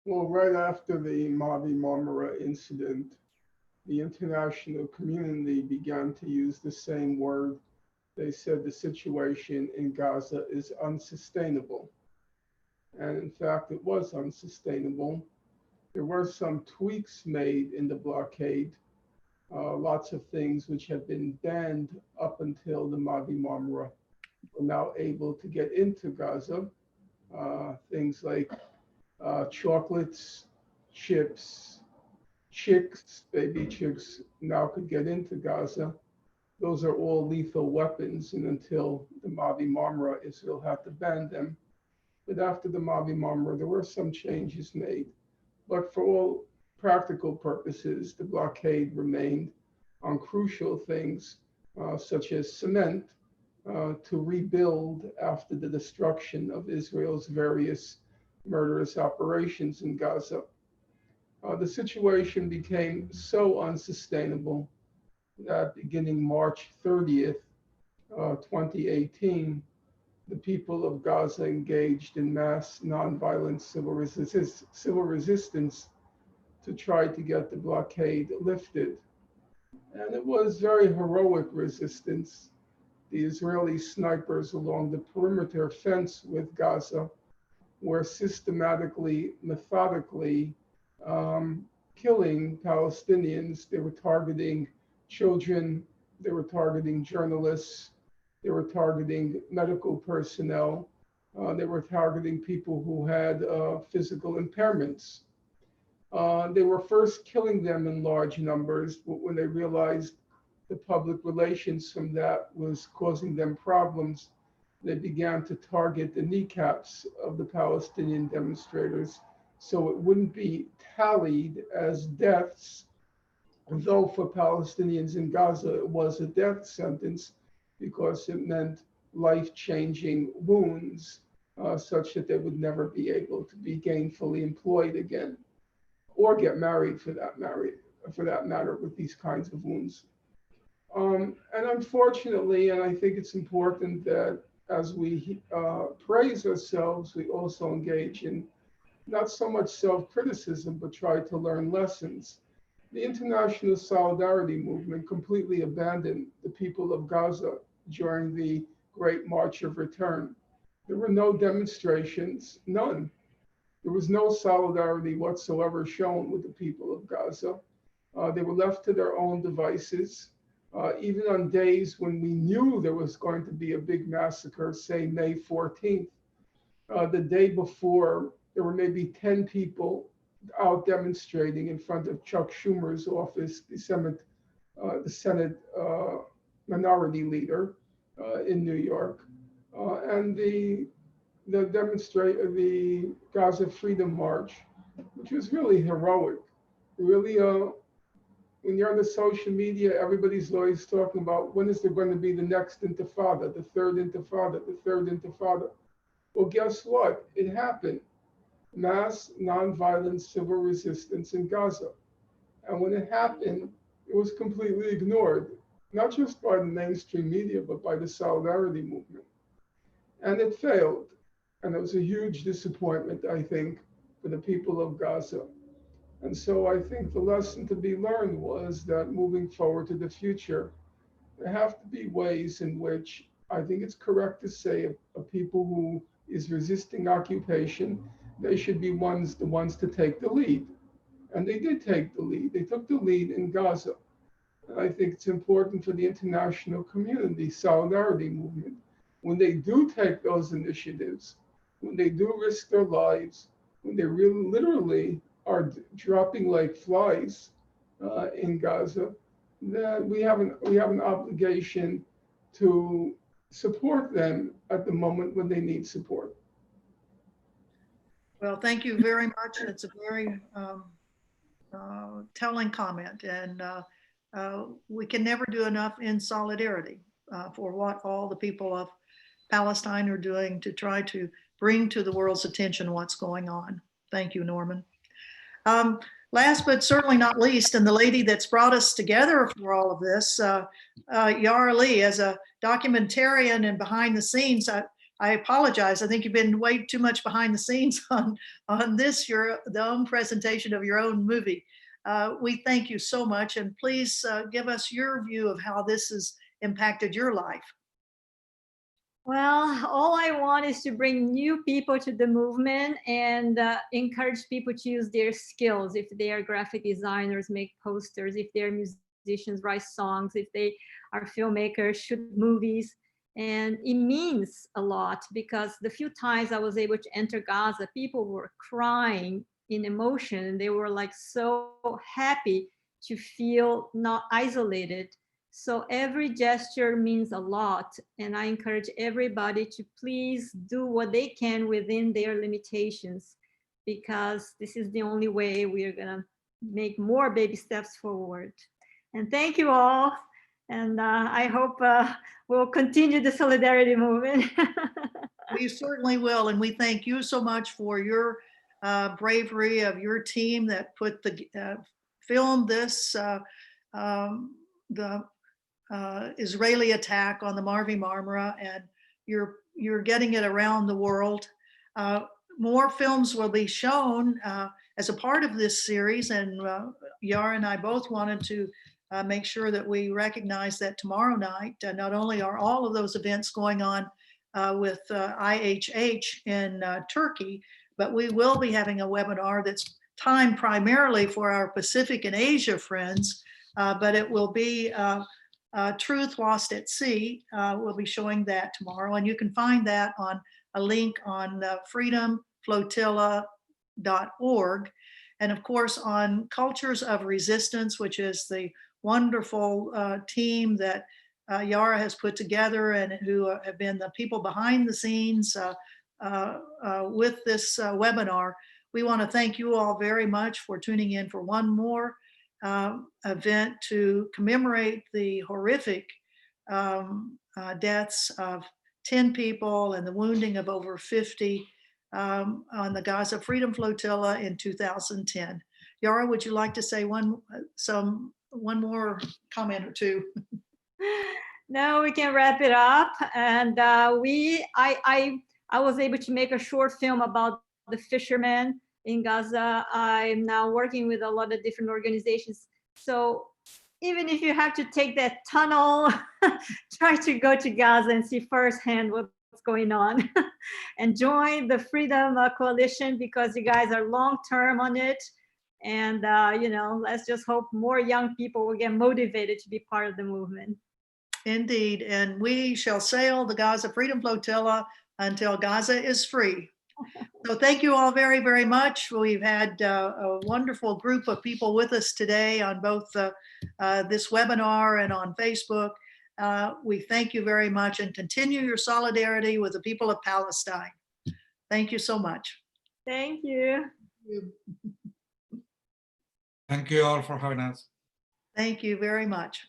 Well, right after the Mavi Marmara incident, the international community began to use the same word. They said the situation in Gaza is unsustainable. And in fact, it was unsustainable. There were some tweaks made in the blockade, lots of things which had been banned up until the Mavi Marmara were now able to get into Gaza. Things like chocolates, chips, chicks, baby chicks now could get into Gaza. Those are all lethal weapons, and until the Mavi Marmara, Israel had to ban them. But after the Mavi Marmara, there were some changes made. But for all practical purposes, the blockade remained on crucial things, such as cement, to rebuild after the destruction of Israel's various murderous operations in Gaza. The situation became so unsustainable that beginning March 30th, 2018, the people of Gaza engaged in mass nonviolent civil resistance to try to get the blockade lifted. And it was very heroic resistance. The Israeli snipers along the perimeter fence with Gaza were systematically, methodically killing Palestinians. They were targeting children, they were targeting journalists, they were targeting medical personnel, they were targeting people who had physical impairments. They were first killing them in large numbers, but when they realized the public relations from that was causing them problems, they began to target the kneecaps of the Palestinian demonstrators so it wouldn't be tallied as deaths, though for Palestinians in Gaza it was a death sentence because it meant life-changing wounds. such that they would never be able to be gainfully employed again, or get married for that matter with these kinds of wounds. And unfortunately, and I think it's important that as we praise ourselves, we also engage in not so much self-criticism, but try to learn lessons. The international solidarity movement completely abandoned the people of Gaza during the Great March of Return. There were no demonstrations, none. There was no solidarity whatsoever shown with the people of Gaza. They were left to their own devices. Even on days when we knew there was going to be a big massacre, say May 14th, the day before, there were maybe 10 people out demonstrating in front of Chuck Schumer's office, the Senate minority leader in New York. And the Gaza Freedom March, which was really heroic. Really, when you're on the social media, everybody's always talking about when is there going to be the next intifada, the third intifada, the third intifada. Well, guess what? It happened. Mass nonviolent civil resistance in Gaza. And when it happened, it was completely ignored, not just by the mainstream media, but by the solidarity movement. And it failed. And it was a huge disappointment, I think, for the people of Gaza. And so I think the lesson to be learned was that moving forward to the future, there have to be ways in which I think it's correct to say a people who is resisting occupation, they should be the ones to take the lead. And they did take the lead. They took the lead in Gaza. And I think it's important for the international community, solidarity movement, when they do take those initiatives, when they do risk their lives, when they really literally are dropping like flies in Gaza, that we have an obligation to support them at the moment when they need support. Well, thank you very much. It's a very telling comment, and we can never do enough in solidarity for what all the people of Palestine are doing to try to bring to the world's attention what's going on. Thank you, Norman. Last but certainly not least, and the lady that's brought us together for all of this, Iara Lee, as a documentarian and behind the scenes. I apologize. I think you've been way too much behind the scenes on this, the own presentation of your own movie. We thank you so much, and please give us your view of how this has impacted your life. Well, all I want is to bring new people to the movement and encourage people to use their skills. If they are graphic designers, make posters, if they're musicians, write songs, if they are filmmakers, shoot movies. And it means a lot, because the few times I was able to enter Gaza, people were crying in emotion, and they were like so happy to feel not isolated. So every gesture means a lot, and I encourage everybody to please do what they can within their limitations, because this is the only way we are gonna make more baby steps forward. And thank you all, and I hope we'll continue the solidarity movement. We certainly will, and we thank you so much for your bravery of your team that put filmed this, the Israeli attack on the Mavi Marmara, and you're getting it around the world. More films will be shown as a part of this series, and Iara and I both wanted to make sure that we recognize that tomorrow night, not only are all of those events going on with IHH in Turkey, but we will be having a webinar that's timed primarily for our Pacific and Asia friends, but it will be Truth Lost at Sea. We'll be showing that tomorrow, and you can find that on a link on freedomflotilla.org, and of course on Cultures of Resistance, which is the wonderful team that Iara has put together, and who have been the people behind the scenes with this webinar. We want to thank you all very much for tuning in for one more event to commemorate the horrific deaths of 10 people and the wounding of over 50 on the Gaza Freedom Flotilla in 2010. Iara, would you like to say one more comment or two? No, we can wrap it up. And I was able to make a short film about the fishermen in Gaza. I'm now working with a lot of different organizations. So even if you have to take that tunnel, try to go to Gaza and see firsthand what's going on and join the Freedom Coalition, because you guys are long-term on it. And, you know, let's just hope more young people will get motivated to be part of the movement. Indeed, and we shall sail the Gaza Freedom Flotilla until Gaza is free. So thank you all very, very much. We've had a wonderful group of people with us today on both this webinar and on Facebook. We thank you very much and continue your solidarity with the people of Palestine. Thank you so much. Thank you. Thank you all for having us. Thank you very much.